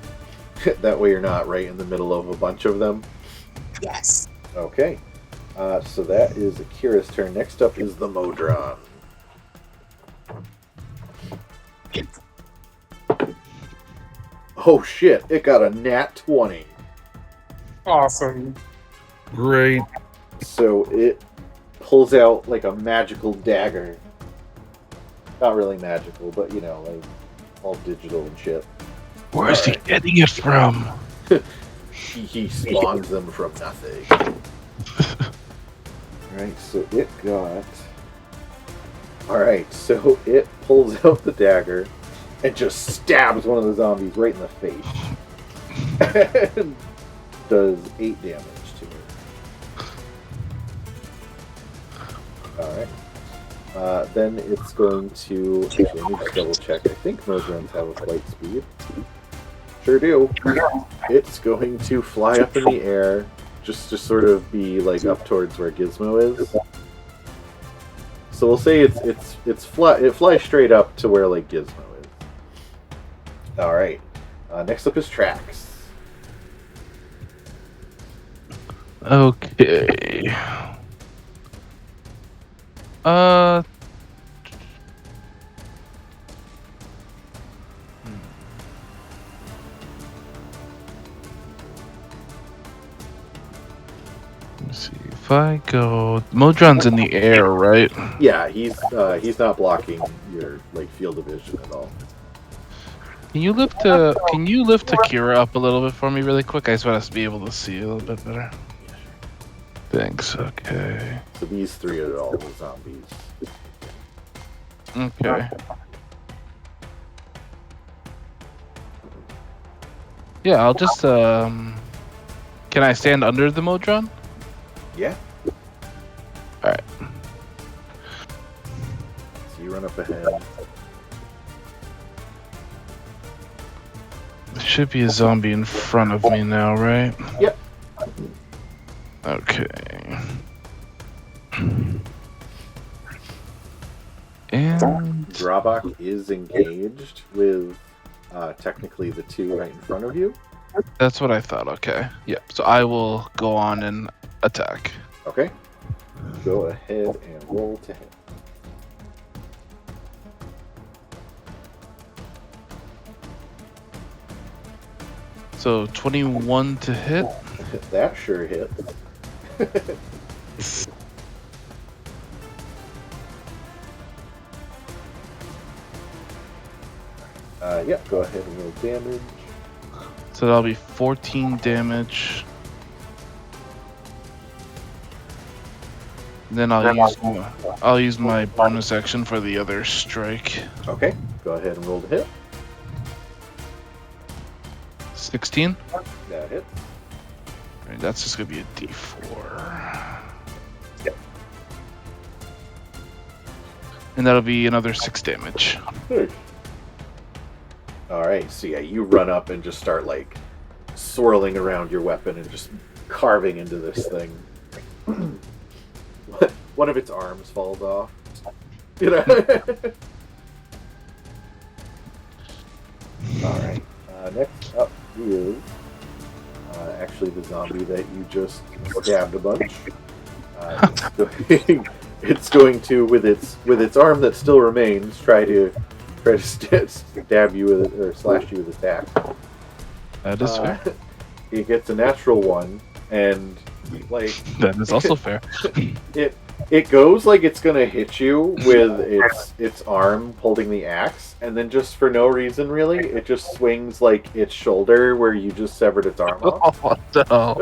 That way you're not right in the middle of a bunch of them. Yes. Okay. So that is Akira's turn. Next up is the Modron. Oh shit, it got a nat 20. Awesome. Great. So it pulls out like a magical dagger. Not really magical, but you know, like all digital and shit. Where is he getting it from? He spawns them from nothing. Alright, so it got... Alright, so it pulls out the dagger and just stabs one of the zombies right in the face. And does 8 damage to it. Alright. Then it's going to... Actually, let me just double check. I think Modrons have a flight speed. Sure do. It's going to fly up in the air, just to sort of be like up towards where Gizmo is. So we'll say it flies straight up to where like Gizmo is. All right. Next up is Trax. Okay. Let's see. If I go, Modron's in the air, right? Yeah, he's not blocking your like field of vision at all. Can you lift Akira up a little bit for me, really quick? I just want us to be able to see a little bit better. Thanks. Okay. So these 3 are all the zombies. Okay. Yeah, I'll just Can I stand under the Modron? Yeah. Alright. So you run up ahead. There should be a zombie in front of me now, right? Yep. Okay. And Drawback is engaged with technically the 2 right in front of you. that's what I thought. Okay. Yep. So I will go on and attack. Okay. Go ahead and roll to hit. So 21 to hit. That sure hit. Yeah, go ahead and roll damage. So that'll be 14 damage. Then I'll use my bonus action for the other strike. Okay, go ahead and roll the hit. 16. That hit. Right, that's just gonna be a D4. Yep. And that'll be another 6 damage. Alright, so yeah, you run up and just start like swirling around your weapon and just carving into this thing. One of its arms falls off. You know? Alright, next up is actually the zombie that you just stabbed a bunch. It's going to, with its arm that still remains, try to stab you with it, or slash you with its axe. That is fair. It gets a natural one, and like That is also fair. it goes like it's gonna hit you with its arm holding the axe, and then just for no reason really, it just swings like its shoulder where you just severed its arm off. Oh, no.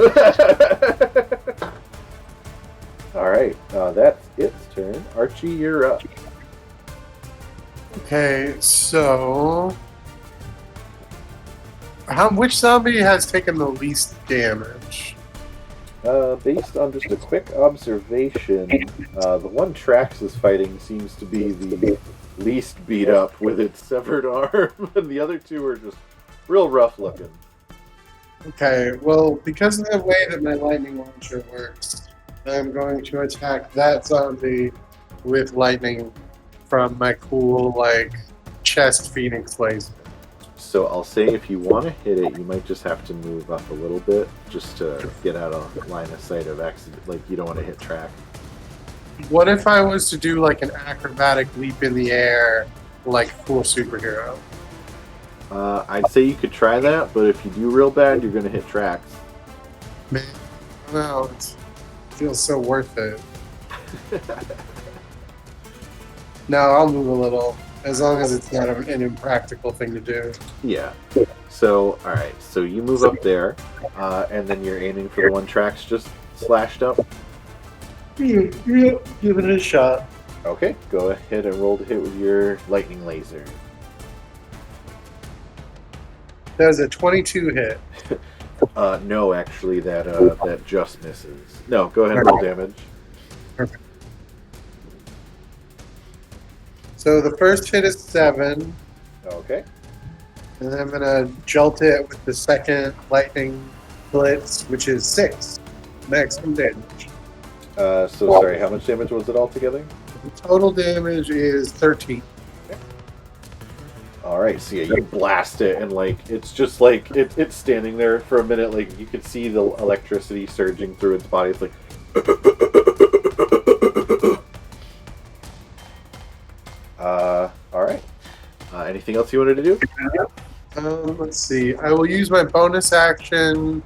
All right, that's its turn. Archie, you're up. Okay, so which zombie has taken the least damage? Based on just a quick observation, the one Trax is fighting seems to be the least beat up with its severed arm, and the other two are just real rough looking. Okay, well, because of the way that my lightning launcher works, I'm going to attack that zombie with lightning from my cool, like, chest phoenix laser. So I'll say if you want to hit it, you might just have to move up a little bit just to get out of line of sight of accident. Like, you don't want to hit track. What if I was to do, like, an acrobatic leap in the air, like cool superhero? I'd say you could try that, but if you do real bad, you're going to hit tracks. Man, I don't know. It feels so worth it. No, I'll move a little, as long as it's not an impractical thing to do. Yeah. So, alright. So you move up there, and then you're aiming for the one Trax just slashed up. Yeah, give it a shot. Okay, go ahead and roll to hit with your lightning laser. That was a 22 hit. No, actually, that just misses. No, go ahead and roll damage. Perfect. So the first hit is 7, Okay. and then I'm gonna jolt it with the second lightning blitz, which is 6 maximum damage. Sorry, how much damage was it altogether? The total damage is 13. Alright, so yeah, you blast it, and like, it's just like, it's standing there for a minute, like, you can see the electricity surging through its body. It's like, alright. Anything else you wanted to do? Let's see. I will use my bonus action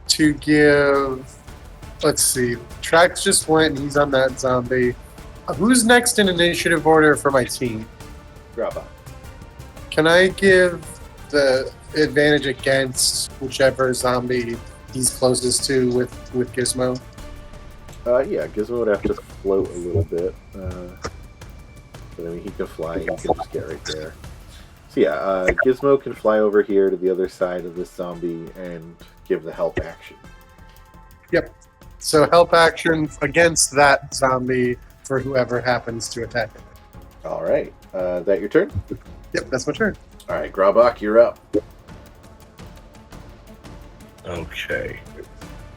to give. Let's see. Trax just went, and he's on that zombie. Who's next in initiative order for my team? Grabba. Can I give the advantage against whichever zombie he's closest to with Gizmo? Yeah, Gizmo would have to float a little bit. But I mean, he can fly, he can just get right there. So yeah, Gizmo can fly over here to the other side of this zombie and give the help action. Yep. So help action against that zombie for whoever happens to attack it. Alright, that your turn? Yep, that's my turn. Alright, Grabak, you're up. Okay.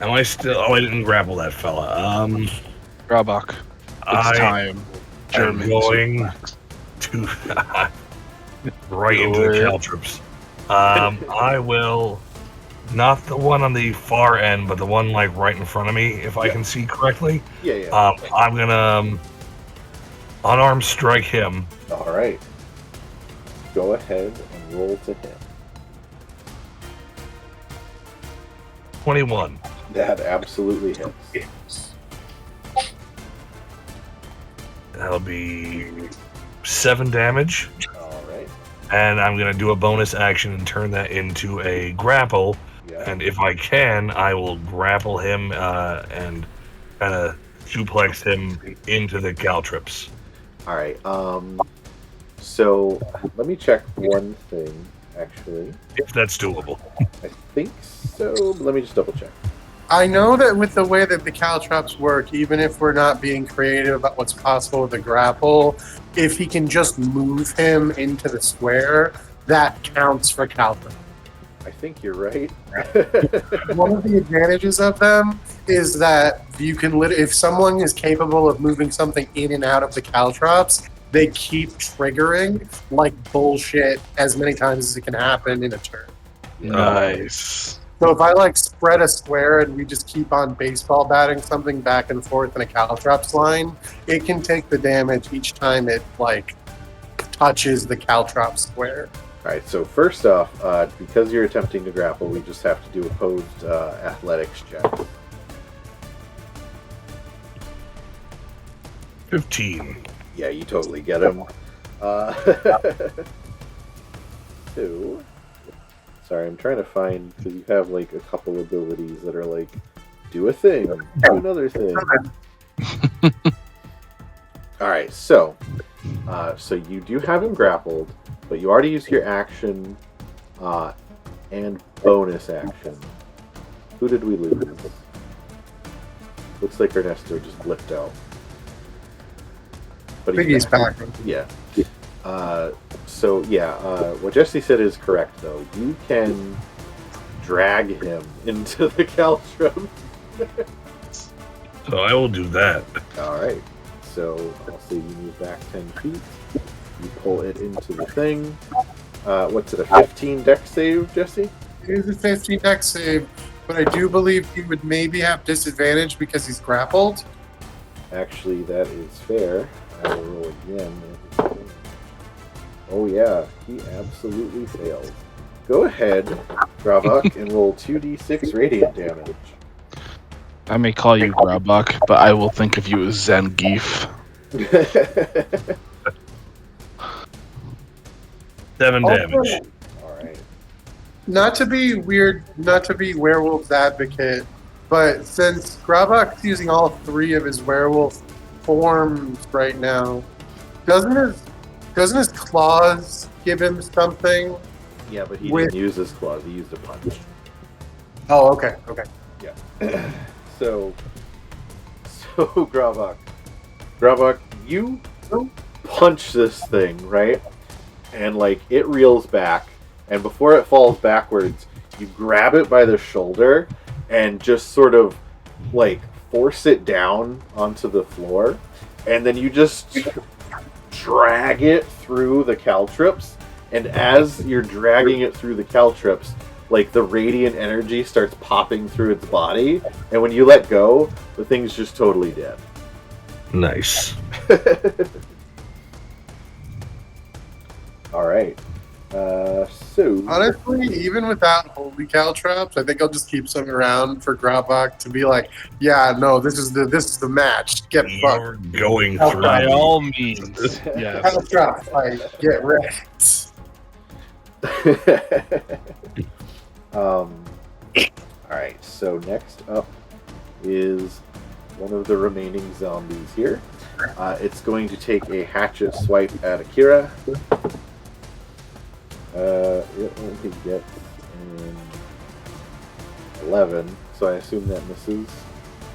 Am I still? Oh, I didn't grapple that fella. Grabak. It's time. I'm German going suplex. to right into the caltrops. I will, not the one on the far end, but the one like right in front of me, if I can see correctly. Yeah. I'm gonna unarmed strike him. Alright. Go ahead and roll to hit. 21. That absolutely hits. That'll be 7 damage. All right. And I'm going to do a bonus action and turn that into a grapple. Yeah. And if I can, I will grapple him and kind of suplex him into the caltrops. All right. So let me check one thing, actually. If that's doable. I think so. But let me just double check. I know that with the way that the caltrops work, even if we're not being creative about what's possible with the grapple, if he can just move him into the square, that counts for caltrop. I think you're right. One of the advantages of them is that you can if someone is capable of moving something in and out of the caltrops, they keep triggering like bullshit as many times as it can happen in a turn. Nice. So if I like spread a square and we just keep on baseball batting something back and forth in a caltrops line, it can take the damage each time it like touches the caltrop square. All right. So first off, because you're attempting to grapple, we just have to do opposed athletics check. 15. Yeah, you totally get him. Two. Sorry, I'm trying to find, because you have like a couple abilities that are like, do a thing, do another thing. Alright, so you do have him grappled, but you already used your action and bonus action. Who did we lose? Looks like Ernesto just blipped out. But I think he's back. Yeah. What Jesse said is correct, though. You can drag him into the caltrum. So I will do that. Alright. So I'll say you move back 10 feet. You pull it into the thing. What's it, a 15 dex save, Jesse? It is a 15 dex save, but I do believe he would maybe have disadvantage because he's grappled. Actually, that is fair. I will roll again. Oh yeah, he absolutely failed. Go ahead, Gravok, and roll 2d6 radiant damage. I may call you Grabok, but I will think of you as Zangief. 7 damage. Alright. Not to be weird, not to be werewolf's advocate, but since Gravok's using all 3 of his werewolf forms right now, doesn't his claws give him something? Yeah, but he With- didn't use his claws, he used a punch. Oh, okay. Yeah. So Gravok, you punch this thing, right? And like it reels back, and before it falls backwards, you grab it by the shoulder and just sort of like force it down onto the floor, and then you just drag it through the caltrops, and as you're dragging it through the caltrops, like the radiant energy starts popping through its body, and when you let go, the thing's just totally dead. Nice. Alright. So Honestly, even without holy caltrops, I think I'll just keep some around for Gravok to be like, yeah, no, this is the match. Get You're fucked. going By through. By all means, yes. Caltrop, like, get wrecked. Alright, so next up is one of the remaining zombies here. It's going to take a hatchet swipe at Akira. It only gets an 11, so I assume that misses.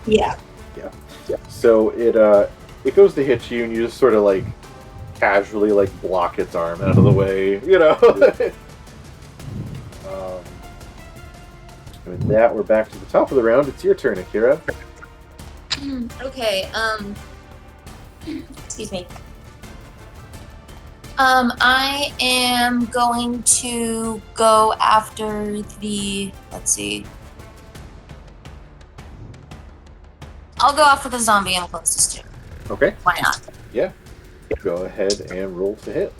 Yeah. So it goes to hit you, and you just sort of like casually like block its arm out of the way, you know. With that, we're back to the top of the round. It's your turn, Akira. Okay, excuse me. I am going to go after the, let's see. I'll go after the zombie I'm closest to. Okay. Why not? Yeah. Go ahead and roll to hit.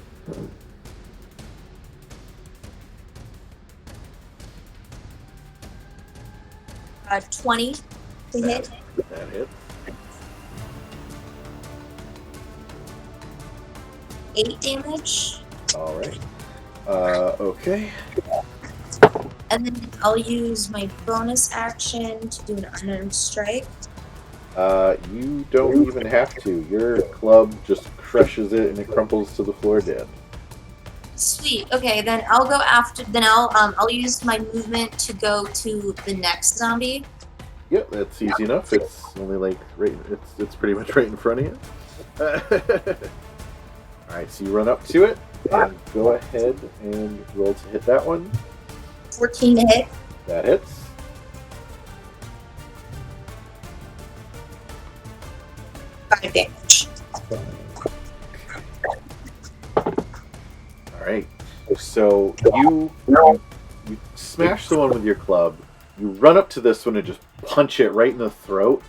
20 to hit. That hit. 8 damage. All right. Okay. And then I'll use my bonus action to do an unarmed strike. You don't even have to. Your club just crushes it and it crumples to the floor dead. Sweet. Okay, then I'll go after. Then I'll use my movement to go to the next zombie. Yep, that's easy enough. It's only like right. It's pretty much right in front of you. All right, so you run up to it and go ahead and roll to hit that one. 14 to hit. That hits. Five damage. All right. So you smash the one with your club. You run up to this one and just punch it right in the throat,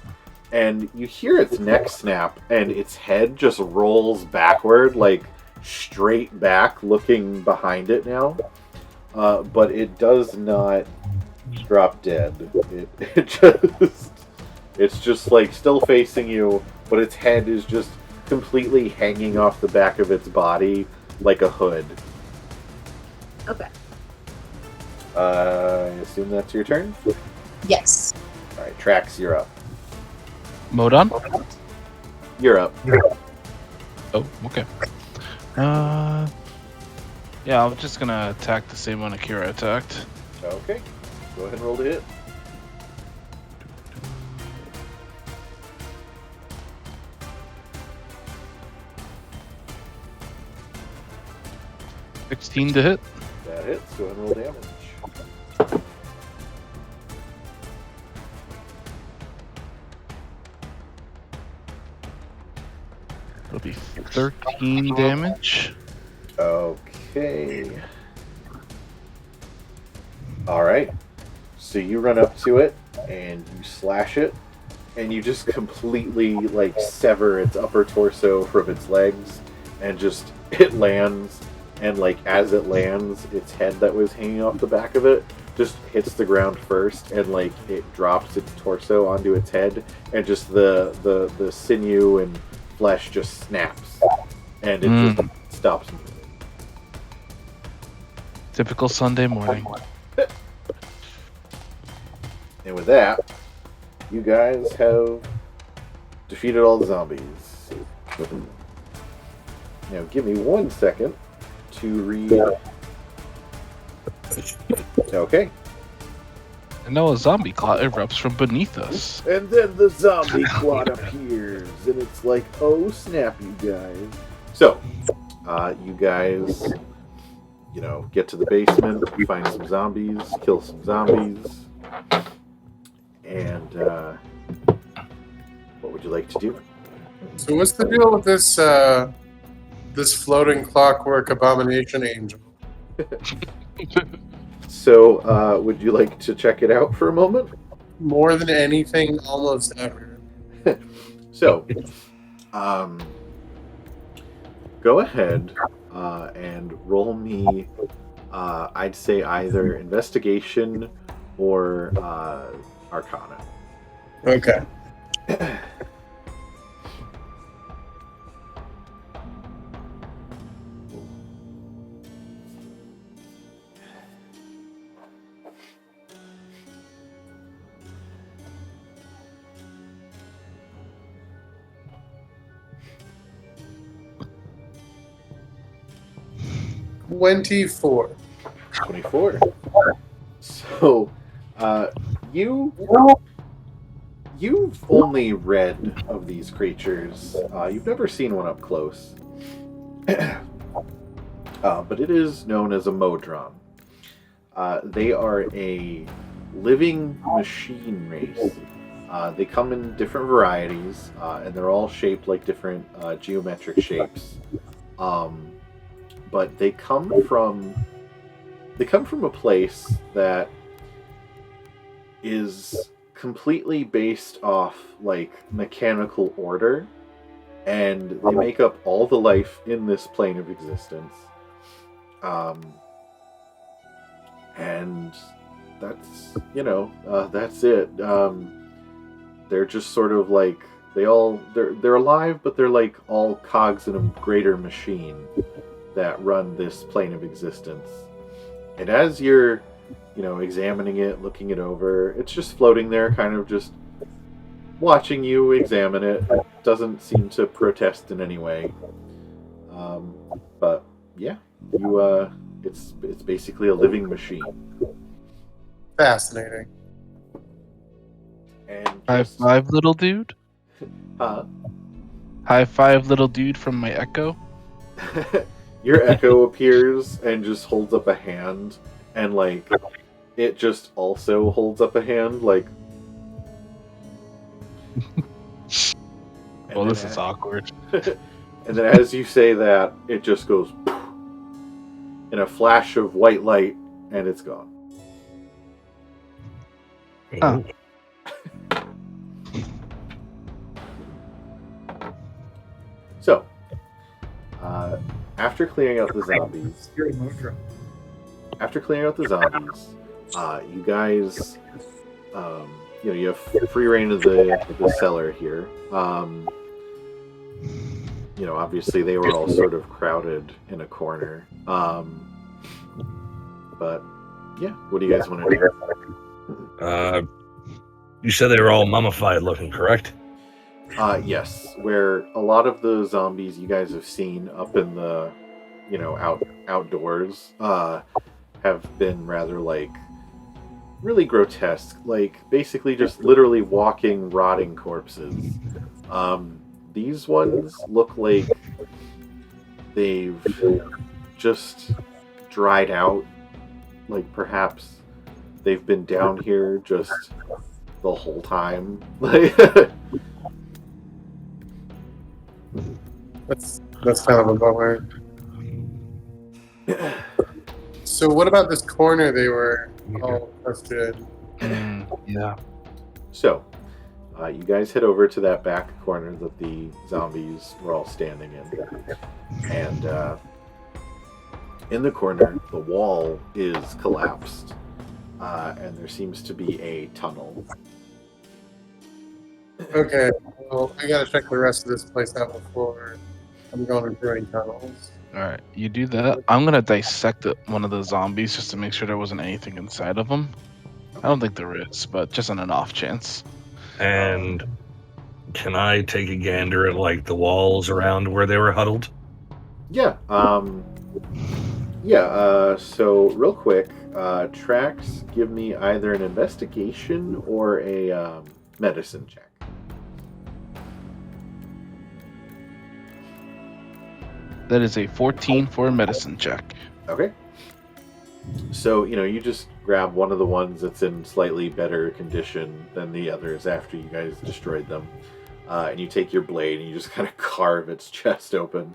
and you hear its neck snap, and its head just rolls backward, like straight back, looking behind it now. But it does not drop dead. It's just like still facing you, but its head is just completely hanging off the back of its body like a hood. Okay. I assume that's your turn? Yes. Alright, Trax, you're up. Modon? You're up. Oh, okay. Yeah, I'm just gonna attack the same one Akira attacked. Okay. Go ahead and roll to hit. $16 to hit. That hits. Go ahead and roll damage. It'll be 13 damage. Okay. Alright. So you run up to it, and you slash it, and you just completely, like, sever its upper torso from its legs, and just, it lands, and, like, as it lands, its head that was hanging off the back of it just hits the ground first, and, like, it drops its torso onto its head, and just the sinew and flesh just snaps, and it just stops moving. Typical Sunday morning. And with that, you guys have defeated all the zombies. Now give me 1 second to read. Okay. And now a zombie clot erupts from beneath us. And then the zombie quad appears, and it's like, oh snap, you guys. So, you guys, get to the basement, find some zombies, kill some zombies, and what would you like to do? So what's the deal with this this floating clockwork abomination angel? So, would you like to check it out for a moment? More than anything, almost ever. So, go ahead and roll me, I'd say either investigation or arcana. Okay. $24. 24. So, you've only read of these creatures. You've never seen one up close. But it is known as a Modron. They are a living machine race. They come in different varieties, and they're all shaped like different geometric shapes. But they come from a place that is completely based off like mechanical order, and they make up all the life in this plane of existence. And that's that's it. They're just sort of like they're alive, but they're like all cogs in a greater machine that run this plane of existence. And as you're, examining it, looking it over, it's just floating there, kind of just watching you examine it. It doesn't seem to protest in any way. But yeah, it's basically a living machine. Fascinating. And High five, little dude. Huh? High five, little dude from my Echo. Your Echo appears and just holds up a hand, and like it just also holds up a hand, like. Well, this is awkward. And then as you say that, it just goes in a flash of white light, and it's gone. Oh. So, after clearing out the zombies, you guys, you have free reign of the cellar here. Obviously they were all sort of crowded in a corner. But yeah, what do you guys want to do? You said they were all mummified looking, correct? Yes, where a lot of the zombies you guys have seen up in the, outdoors, have been rather really grotesque, basically just literally walking, rotting corpses. These ones look like they've just dried out, perhaps they've been down here just the whole time. That's kind of a bummer. So what about this corner they were all posted in? Yeah. So, you guys head over to that back corner that the zombies were all standing in. And in the corner, the wall is collapsed. And there seems to be a tunnel. Okay, well, I gotta check the rest of this place out before I'm going through any tunnels. Alright, you do that. I'm gonna dissect one of the zombies just to make sure there wasn't anything inside of them. I don't think there is, but just on an off chance. And can I take a gander at the walls around where they were huddled? Yeah. So real quick, Trax, give me either an investigation or a medicine check. That is a 14 for a medicine check. Okay. So, you just grab one of the ones that's in slightly better condition than the others after you guys destroyed them. And you take your blade and you just kind of carve its chest open.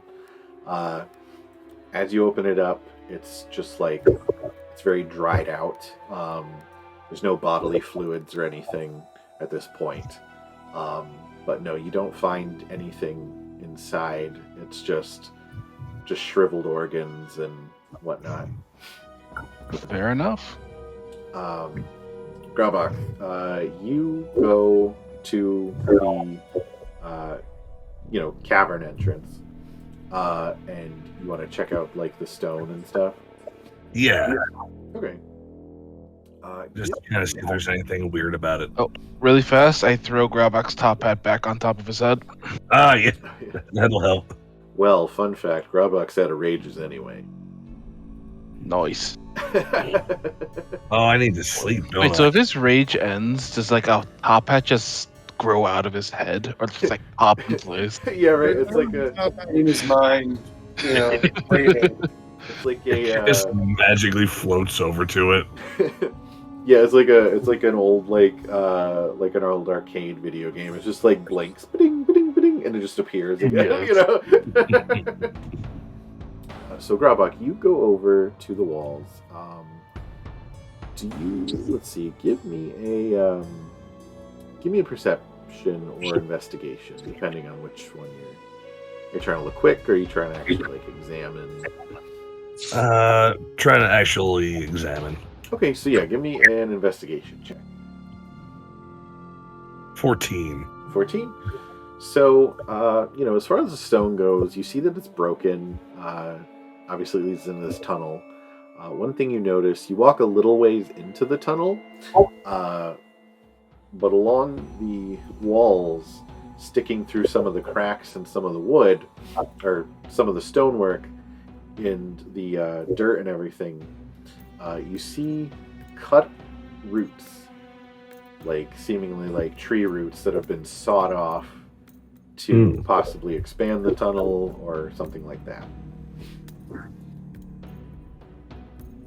As you open it up, it's just it's very dried out. There's no bodily fluids or anything at this point. But no, you don't find anything inside. It's just shriveled organs and whatnot. Fair enough. Grabak, you go to the cavern entrance, and you want to check out the stone and stuff. Yeah. Okay. Just kind of see if there's anything weird about it. Oh, really fast, I throw Grabak's top hat back on top of his head. Ah, yeah. That'll help. Well, fun fact, Grabak's out of rages anyway. Nice. Oh, I need to sleep. Don't Wait, I? so if his rage ends, does a top hat just grow out of his head? Or just pop in place? Yeah, right. It's like a in his mind, waiting. it's like a Just magically floats over to it. yeah, it's like an old an old arcade video game. It's just blinks, ba-ding, ba-ding, ba-ding, and it just appears again. Yes. So Grabak, you go over to the walls. Let's see, give me a perception or investigation, depending on which one you're trying to look quick, or are you trying to actually examine? Trying to actually examine. Okay, so yeah, give me an investigation check. 14. 14? So, as far as the stone goes, you see that it's broken. Obviously, it leads into this tunnel. One thing you notice, you walk a little ways into the tunnel, but along the walls, sticking through some of the cracks and some of the wood, or some of the stonework, and the dirt and everything, you see cut roots, like seemingly like tree roots that have been sawed off to possibly expand the tunnel or something like that.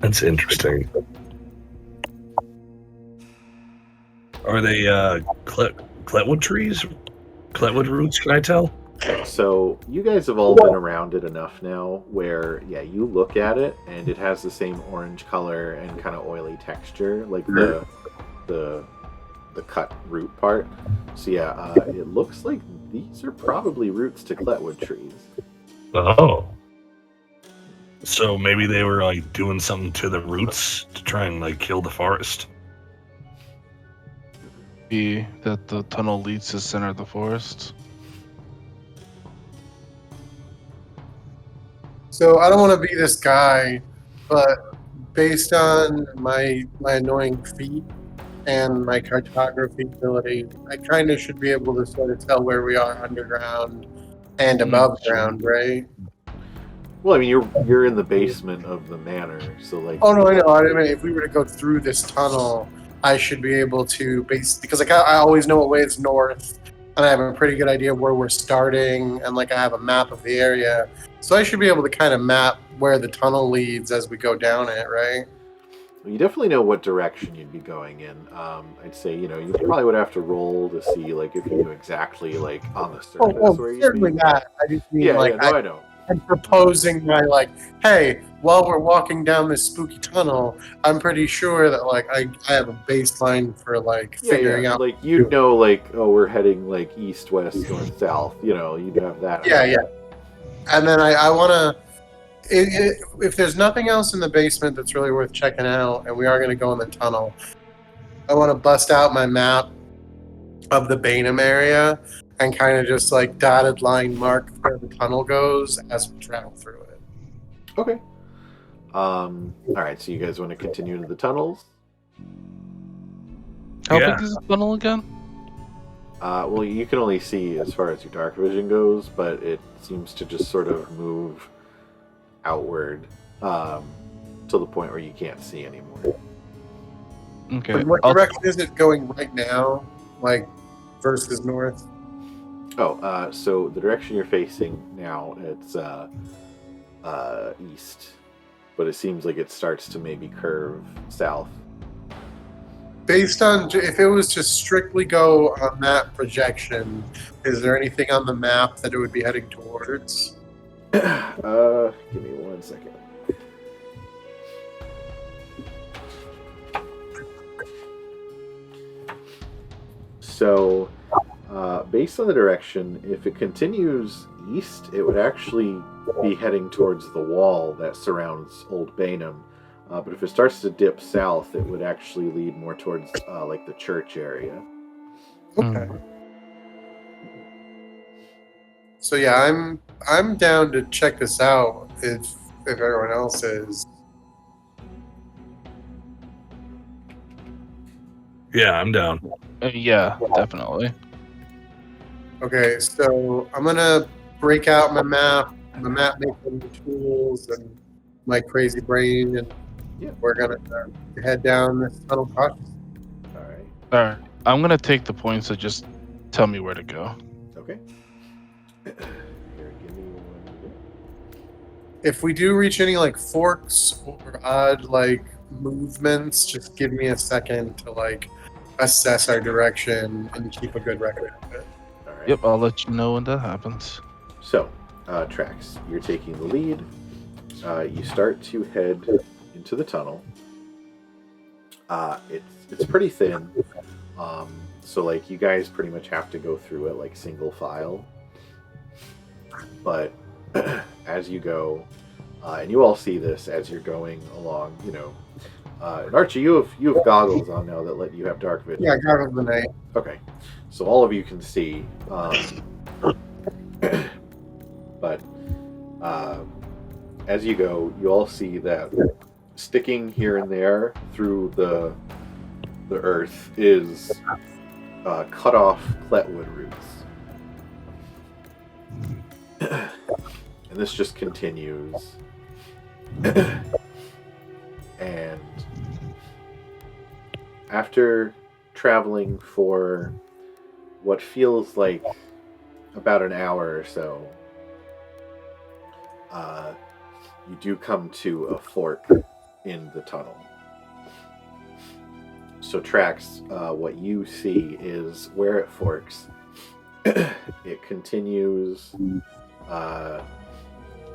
That's interesting. Are they Cletwood trees? Cletwood roots, can I tell? So you guys have all been around it enough now where, yeah, you look at it and it has the same orange color and kind of oily texture, like the cut root part. So yeah, it looks like these are probably roots to Cletwood trees. Oh. So maybe they were like doing something to the roots to try and like kill the forest. Be that the tunnel leads to the center of the forest. So I don't want to be this guy, but based on my annoying feet and my cartography ability, I kind of should be able to sort of tell where we are underground and above ground, right? Well, I mean, you're in the basement of the manor, so like. Oh no, I know. I mean, if we were to go through this tunnel, I should be able to because like I always know what way is north, and I have a pretty good idea of where we're starting, and like I have a map of the area, so I should be able to kind of map where the tunnel leads as we go down it, right? You definitely know what direction you'd be going in. I'd say, you probably would have to roll to see, like, if you knew exactly, like, on the surface where you'd certainly be. not. I just mean I know. I'm proposing my hey, while we're walking down this spooky tunnel, I'm pretty sure that I have a baseline for figuring out. Like you'd know, we're heading east, west, north, south. You'd have that. Yeah. And then I want to. If there's nothing else in the basement that's really worth checking out, and we are going to go in the tunnel, I want to bust out my map of the Baenum area and kind of just dotted line mark where the tunnel goes as we travel through it. Okay. All right. So you guys want to continue into the tunnels? How big is the tunnel again? Well, you can only see as far as your dark vision goes, but it seems to just sort of move outward to the point where you can't see anymore. Okay. But what direction is it going right now, versus north? Oh, so the direction you're facing now, it's east, but it seems like it starts to maybe curve south. Based on if it was to strictly go on that projection, is there anything on the map that it would be heading towards? Give me 1 second. So, based on the direction, if it continues east, it would actually be heading towards the wall that surrounds Old Baenum. But if it starts to dip south, it would actually lead more towards the church area. Okay. So yeah, I'm down to check this out if everyone else is. Yeah, I'm down. Yeah, definitely. Okay, so I'm gonna break out my map making tools and my crazy brain, and we're gonna head down this tunnel cautiously. All right. I'm gonna take the points that just tell me where to go. Okay. Here, give me 1 minute. If we do reach any forks or odd movements, just give me a second to assess our direction and keep a good record of it. All right. Yep, I'll let you know when that happens. So, Trax, you're taking the lead. You start to head into the tunnel. It's pretty thin. So you guys pretty much have to go through it single file. But as you go, and you all see this as you're going along, And Archie, you have goggles on now that let you have dark vision. Yeah, goggles the night. Okay, so all of you can see, but as you go, you all see that sticking here and there through the earth is cut off cletwood roots, and this just continues. And after traveling for what feels like about an hour or so, you do come to a fork in the tunnel. So Trax, what you see is where it forks, it continues.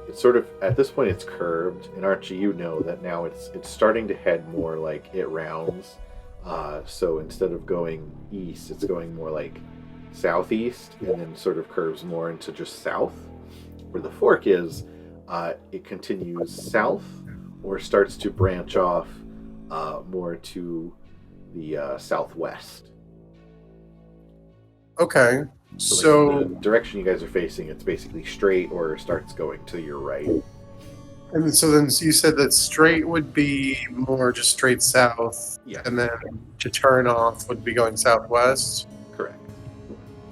It's sort of, at this point it's curved, and Archie, you know that now it's starting to head more like it rounds. So instead of going east, it's going more like southeast, and then sort of curves more into just south. Where the fork is, it continues south, or starts to branch off more to the southwest. Okay. So like, the direction you guys are facing, it's basically straight, or starts going to your right. And so then you said that straight would be more just straight south, Yeah. and then to turn off would be going southwest. Correct.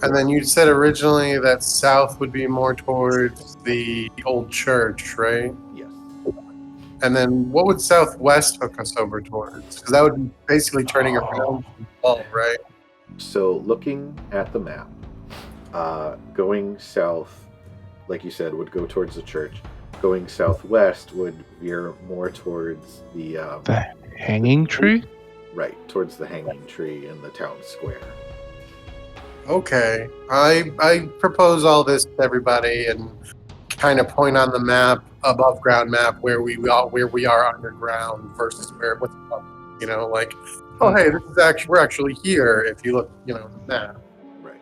And then you said originally that south would be more towards the old church, right? Yes. And then what would southwest hook us over towards? Because that would be basically turning around the wall, right? So looking at the map, going south, like you said, would go towards the church. Going southwest would veer more towards the hanging tree? Right, towards the hanging tree in the town square. Okay. I propose all this to everybody and kind of point on the map, above ground map, where we are underground versus where what's up. You know, like, oh hey, this is actually we're actually here if you look, you know, at the map. Right.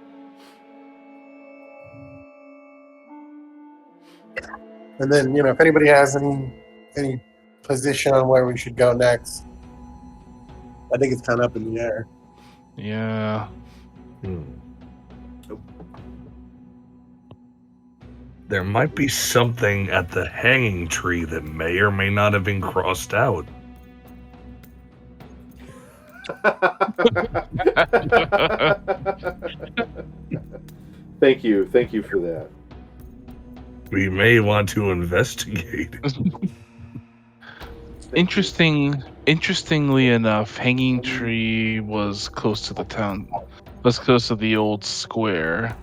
And then, you know, if anybody has any position on where we should go next, I think it's kind of up in the air. Yeah. There might be something at the hanging tree that may or may not have been crossed out. Thank you for that. We may want to investigate. Interestingly enough, hanging tree was close to the town, was close to the old square.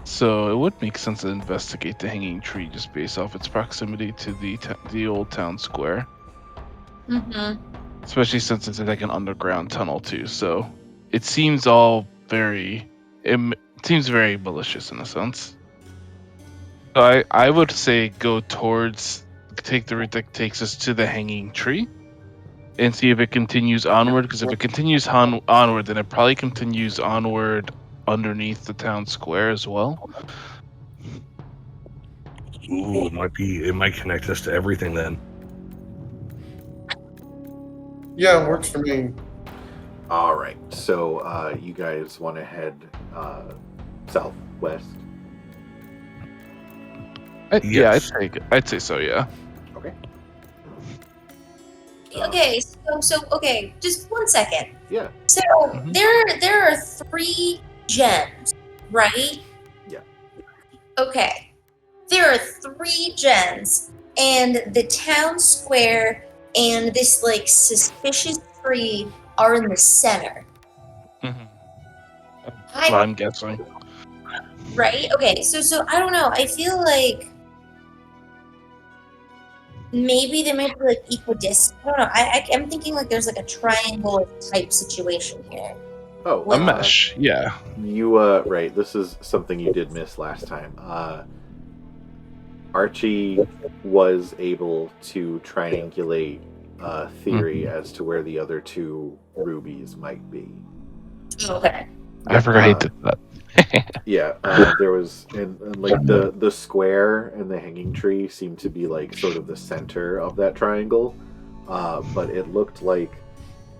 So it would make sense to investigate the hanging tree just based off its proximity to the old town square. Mm-hmm. Especially since it's like an underground tunnel too. So it seems all very malicious in a sense. So I would say take the route that takes us to the hanging tree and see if it continues onward, because if it continues onward, then it probably continues onward underneath the town square as well. Ooh, it might connect us to everything then. Yeah, it works for me. All right, so you guys want to head southwest? Yes. I'd say so. Yeah. Okay. Okay, okay, just 1 second. Yeah. So Mhm. there are 3 gens, right? Yeah. Okay. There are 3 gens, and the town square and this like suspicious tree are in the center. That's what I'm guessing. Right? Okay, so I don't know. I feel like maybe they might be like equidistant. I don't know. I'm thinking like there's like a triangle type situation here. Oh, A mesh. Yeah. You right. This is something you did miss last time. Archie was able to triangulate a theory as to where the other 2 rubies might be. Okay. I forgot he did that. Yeah, there was, and like the square and the hanging tree seemed to be like sort of the center of that triangle. but it looked like,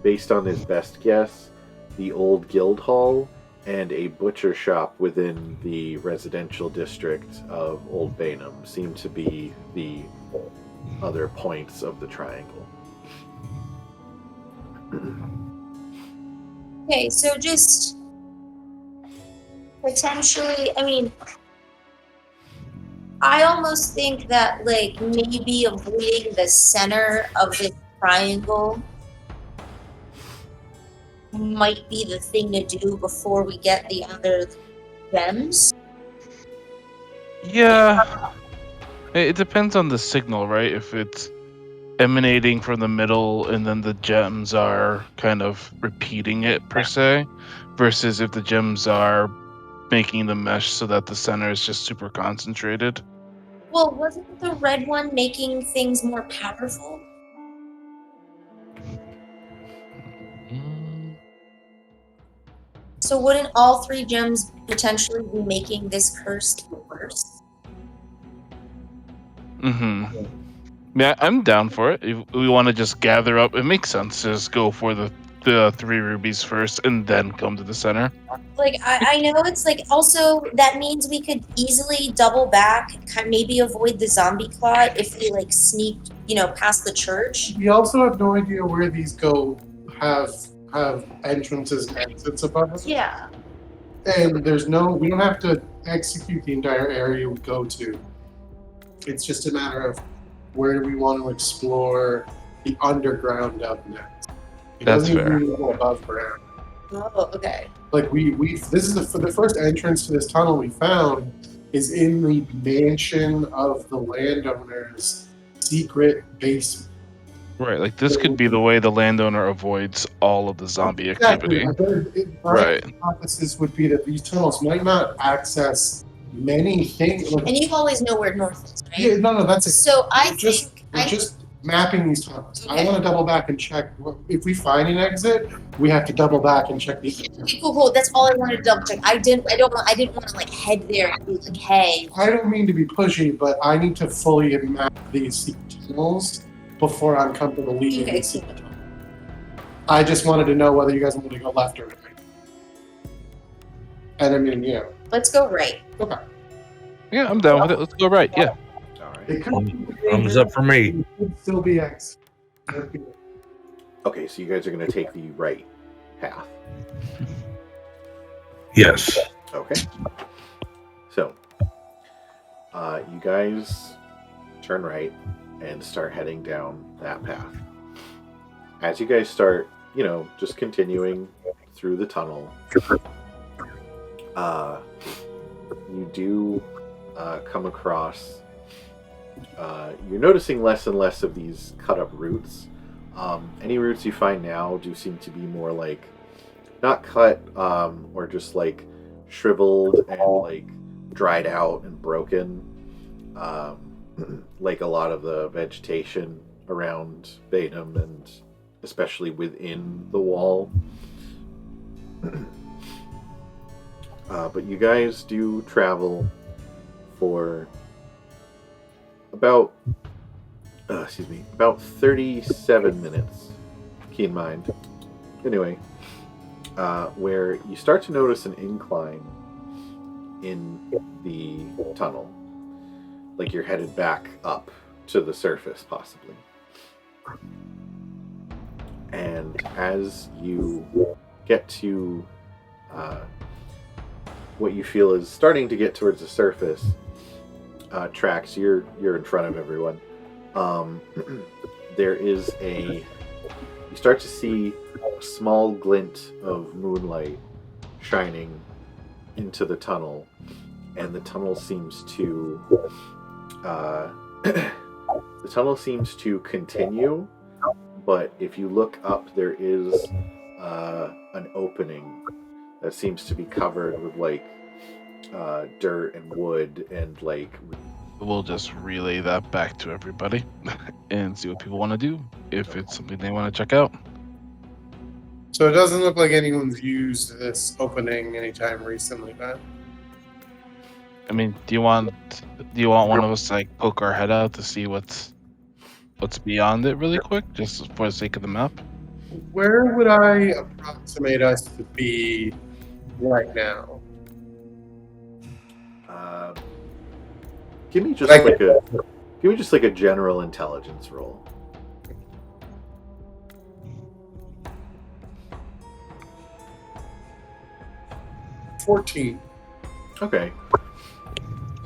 based on his best guess, the old guild hall and a butcher shop within the residential district of Old Baenum seemed to be the other points of the triangle. Okay, so just potentially, I mean, I almost think that, like, maybe avoiding the center of this triangle might be the thing to do before we get the other gems. Yeah. It depends on the signal, right? If it's emanating from the middle and then the gems are kind of repeating it per se, versus if the gems are making the mesh so that the center is just super concentrated. Well, wasn't the red one making things more powerful? Mm. So wouldn't all three gems potentially be making this curse worse? Mm-hmm. Yeah, I'm down for it. If we want to just gather up, it makes sense to just go for the 3 rubies first and then come to the center. Like, I know it's like, also that means we could easily double back, maybe avoid the zombie plot if we like sneaked, past the church. We also have no idea where these have entrances and exits above us. Yeah. And we don't have to execute the entire area we go to. It's just a matter of where do we want to explore the underground of next. It That's doesn't fair. even go above ground. Oh, okay. Like this is the first entrance to this tunnel we found is in the mansion of the landowner's secret basement. Right, like this could be the way the landowner avoids all of the zombie activity. My Right. hypothesis would be that these tunnels might not access many things. And you always know where north is, right? Yeah, no, that's it. So I We're just mapping these tunnels. I Okay. want to double back and check. If we find an exit, we have to double back and check the. Okay, cool. That's all I wanted to double check. I didn't want to like head there and be like, hey. I don't mean to be pushy, but I need to fully map these tunnels before I'm comfortable leaving Okay. the secret tunnel. I just wanted to know whether you guys wanted to go left or right. And I mean, Let's go right. okay. Yeah, I'm down with it. Let's go right. Yeah. All right. It could be Thumbs up for me. It could still be X. Okay, so you guys are going to take the right path. Yes. Okay. So, you guys turn right and start heading down that path. As you guys start, just continuing through the tunnel, you do come across, you're noticing less and less of these cut up roots. Any roots you find now do seem to be more like, not cut, or just like shriveled and like dried out and broken, like a lot of the vegetation around Baenum and especially within the wall. But you guys do travel for about 37 minutes. Keep in mind. Anyway, where you start to notice an incline in the tunnel. Like you're headed back up to the surface, possibly. And as you get to what you feel is starting to get towards the surface, Trax, you're in front of everyone. There is you start to see a small glint of moonlight shining into the tunnel, and the tunnel seems to continue. But if you look up, there is an opening that seems to be covered with like dirt and wood and like. We'll just relay that back to everybody and see what people want to do, if it's something they want to check out. So it doesn't look like anyone's used this opening anytime recently, then. I mean, do you want one of us to like poke our head out to see what's what's beyond it really quick, just for the sake of the map? Where would I approximate us to be right now? Give me just like a general intelligence roll. $14. Okay.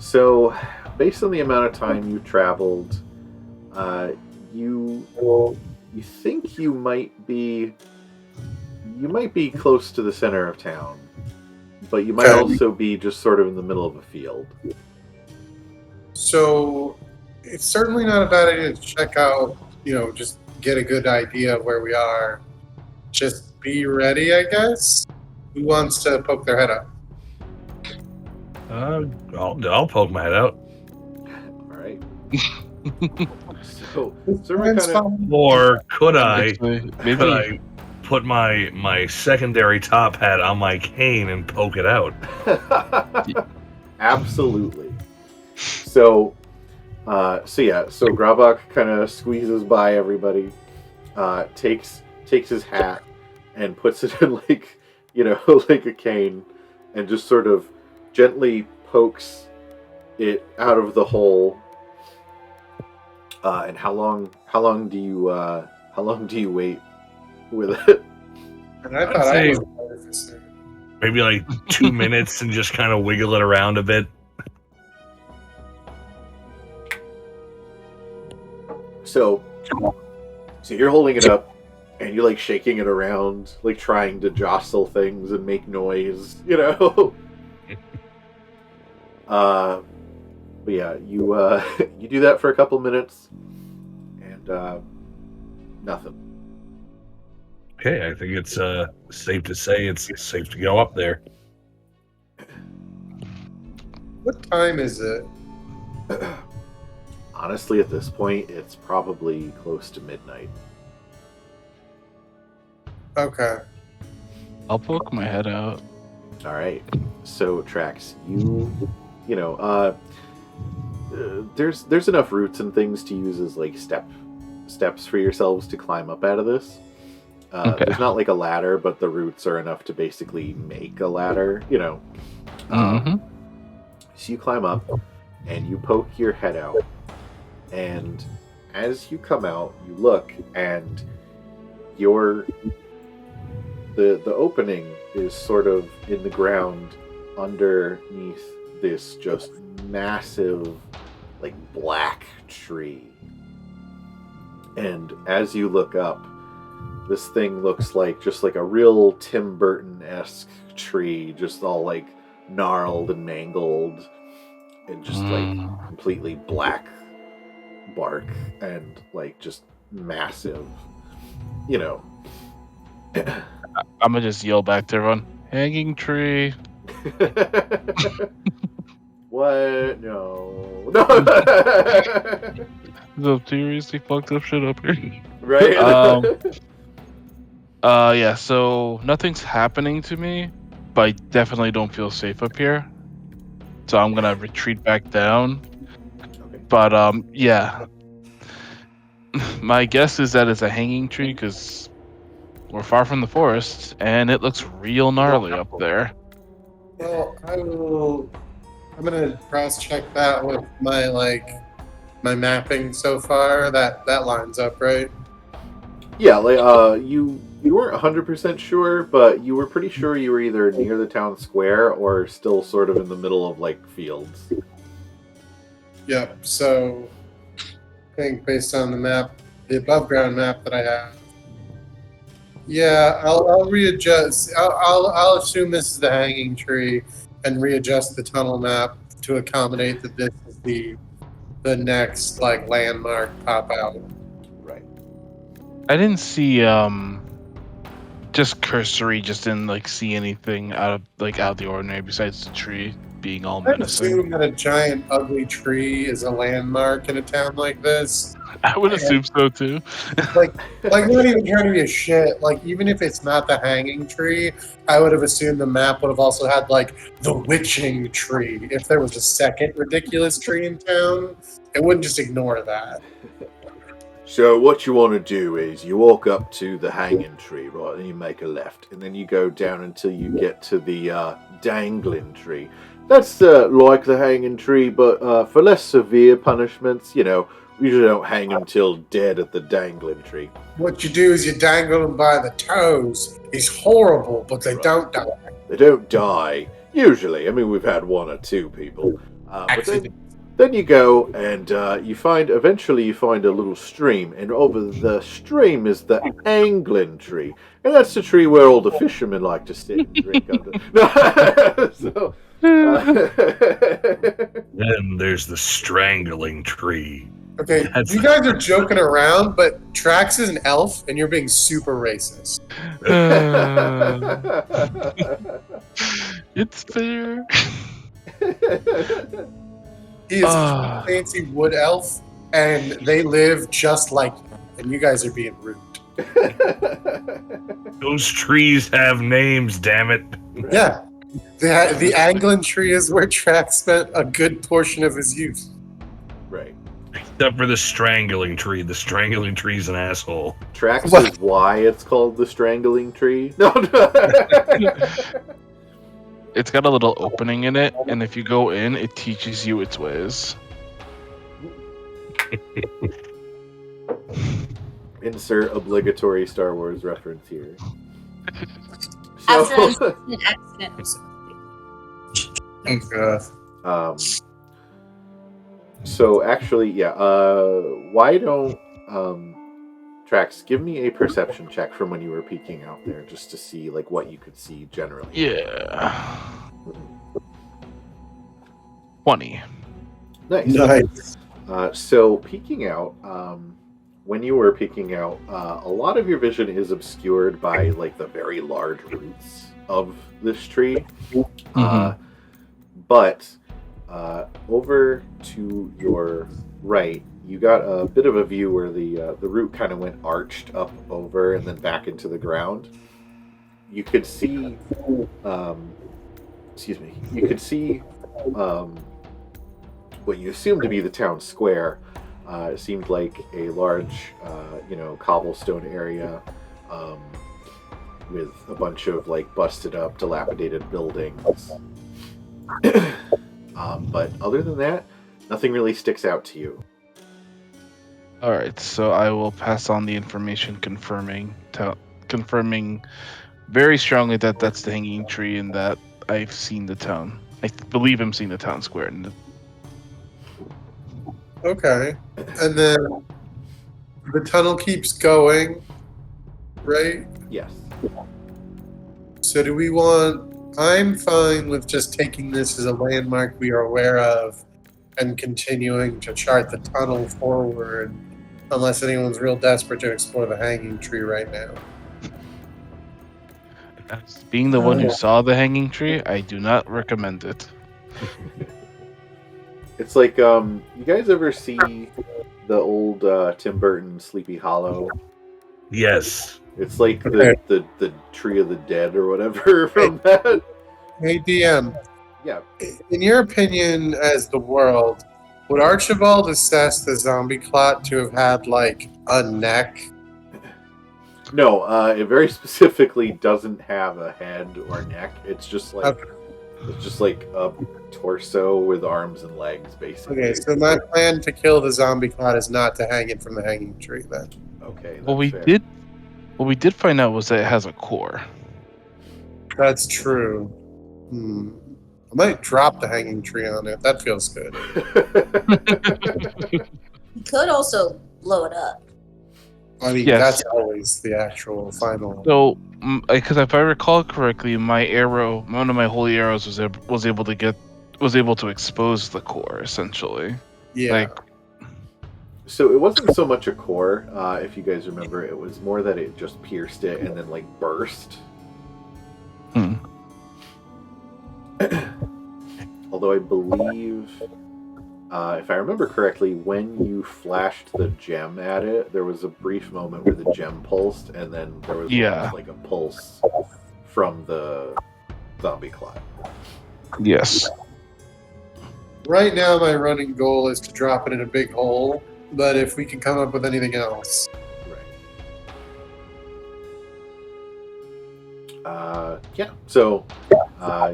So, based on the amount of time you traveled, you think you might be close to the center of town, but you might also be just sort of in the middle of a field. So it's certainly not a bad idea to check out, just get a good idea of where we are. Just be ready, I guess. Who wants to poke their head up? I'll poke my head out. All right. So we're kind of... Or could I? Maybe. Could I put my secondary top hat on my cane and poke it out? Absolutely. So Grabak kind of squeezes by everybody, takes his hat and puts it in like a cane, and just sort of gently pokes it out of the hole. And how long do you wait with it? And I thought I was an artificer. Maybe like 2 minutes and just kind of wiggle it around a bit. So you're holding it up, and you're like shaking it around, like trying to jostle things and make noise, But yeah, you do that for a couple minutes, and nothing. Okay, I think it's safe to say it's safe to go up there. What time is it? Honestly, at this point, it's probably close to midnight. Okay. I'll poke my head out. All right. So, Trax, there's enough roots and things to use as like steps for yourselves to climb up out of this. Okay. There's not like a ladder, but the roots are enough to basically make a ladder. Mm-hmm. So you climb up, and you poke your head out. And as you come out, you look, and the opening is sort of in the ground underneath this just massive, like, black tree. And as you look up, this thing looks like just like a real Tim Burton-esque tree, just all like gnarled and mangled, and just like completely black bark and like just massive, I'm gonna just yell back to everyone, hanging tree. What? No. The seriously fucked up shit up here. Right? Yeah, so nothing's happening to me, but I definitely don't feel safe up here. So I'm gonna retreat back down. Okay. But yeah. My guess is that it's a hanging tree because we're far from the forest and it looks real gnarly up there. Well, I'm gonna cross-check that with my mapping so far. That lines up, right? Yeah, like you weren't 100% sure, but you were pretty sure you were either near the town square or still sort of in the middle of like fields. Yep. So I think based on the map, the above ground map that I have. Yeah, I'll readjust. I'll assume this is the hanging tree and readjust the tunnel map to accommodate that this is the next like landmark pop out. Right. I didn't see just cursory, just didn't like see anything out of the ordinary besides the tree being all I'd menacing. assume that a giant ugly tree is a landmark in a town like this. I would assume so too. Like not even trying to be a shit. Like, even if it's not the hanging tree, I would have assumed the map would have also had like the witching tree. If there was a second ridiculous tree in town, it wouldn't just ignore that. So what you want to do is you walk up to the hanging tree, right, and you make a left, and then you go down until you get to the dangling tree. That's like the hanging tree, but for less severe punishments, you know, we usually don't hang them till dead at the dangling tree. What you do is you dangle them by the toes. It's horrible, but they don't die. They don't die, usually. I mean, we've had one or two people. But then you go and eventually you find a little stream, and over the stream is the angling tree. And that's the tree where all the fishermen like to sit and drink under. So, Then there's the strangling tree. Okay, you guys are joking around, but Trax is an elf, and you're being super racist. It's fair. He is a fancy wood elf, and they live just like you, and you guys are being rude. Those trees have names, damn it. Yeah. The Anglin tree is where Trax spent a good portion of his youth. Right. Except for the strangling tree. The strangling tree's an asshole. Trax is why it's called the strangling tree. No. It's got a little opening in it, and if you go in, it teaches you its ways. Insert obligatory Star Wars reference here. After an accident or something. So actually, yeah. Why don't Trax give me a perception check from when you were peeking out there, just to see like what you could see generally. Yeah. 20. Nice. So peeking out, when you were peeking out, a lot of your vision is obscured by like the very large roots of this tree. But over to your right, you got a bit of a view where the root kind of went arched up over and then back into the ground. You could see, you could see what you assume to be the town square. It seemed like a large, cobblestone area with a bunch of like busted up, dilapidated buildings. But other than that, nothing really sticks out to you. All right, so I will pass on the information confirming very strongly that that's the hanging tree and that I've seen the town. I believe I'm seeing the town square. Okay. And then the tunnel keeps going, right? Yes. So do we want... I'm fine with just taking this as a landmark we are aware of and continuing to chart the tunnel forward, unless anyone's real desperate to explore the hanging tree right now. As being the one who saw the hanging tree, I do not recommend it. It's like, you guys ever see the old Tim Burton Sleepy Hollow? Yes. It's like the Tree of the Dead or whatever from that. Hey, DM. Yeah. In your opinion, as the world, would Archibald assess the zombie clot to have had, like, a neck? No, it very specifically doesn't have a head or neck. It's just like a torso with arms and legs, basically. Okay, so my plan to kill the zombie clot is not to hang it from the hanging tree, then. Okay. What we did find out was that it has a core. That's true. I might drop the hanging tree on it. That feels good. You could also blow it up. I mean, Yes. That's always the actual final. So, because if I recall correctly, one of my holy arrows was able to expose the core essentially. Yeah. Like, So it wasn't so much a core, if you guys remember. It was more that it just pierced it and then like burst. Although I believe, if I remember correctly, when you flashed the gem at it, there was a brief moment where the gem pulsed, and then there was like a pulse from the zombie clot. yes. Right now, my running goal is to drop it in a big hole but if we can come up with anything else. Right. Yeah. So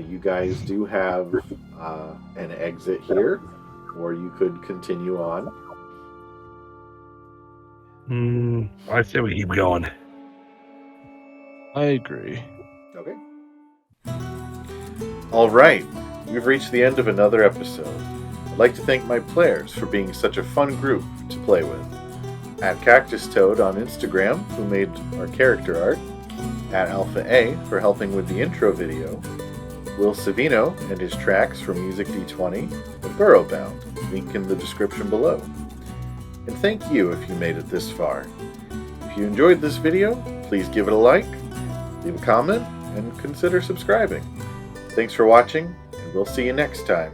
you guys do have an exit here, or you could continue on. I say we keep going. I agree. Okay. All right. We've reached the end of another episode. I'd like to thank my players for being such a fun group to play with. At Cactus Toad on Instagram, who made our character art. At Alpha A for helping with the intro video. Will Savino and his tracks from Music D20 and Burrowbound, link in the description below. And thank you if you made it this far. If you enjoyed this video, please give it a like, leave a comment, and consider subscribing. Thanks for watching, and we'll see you next time.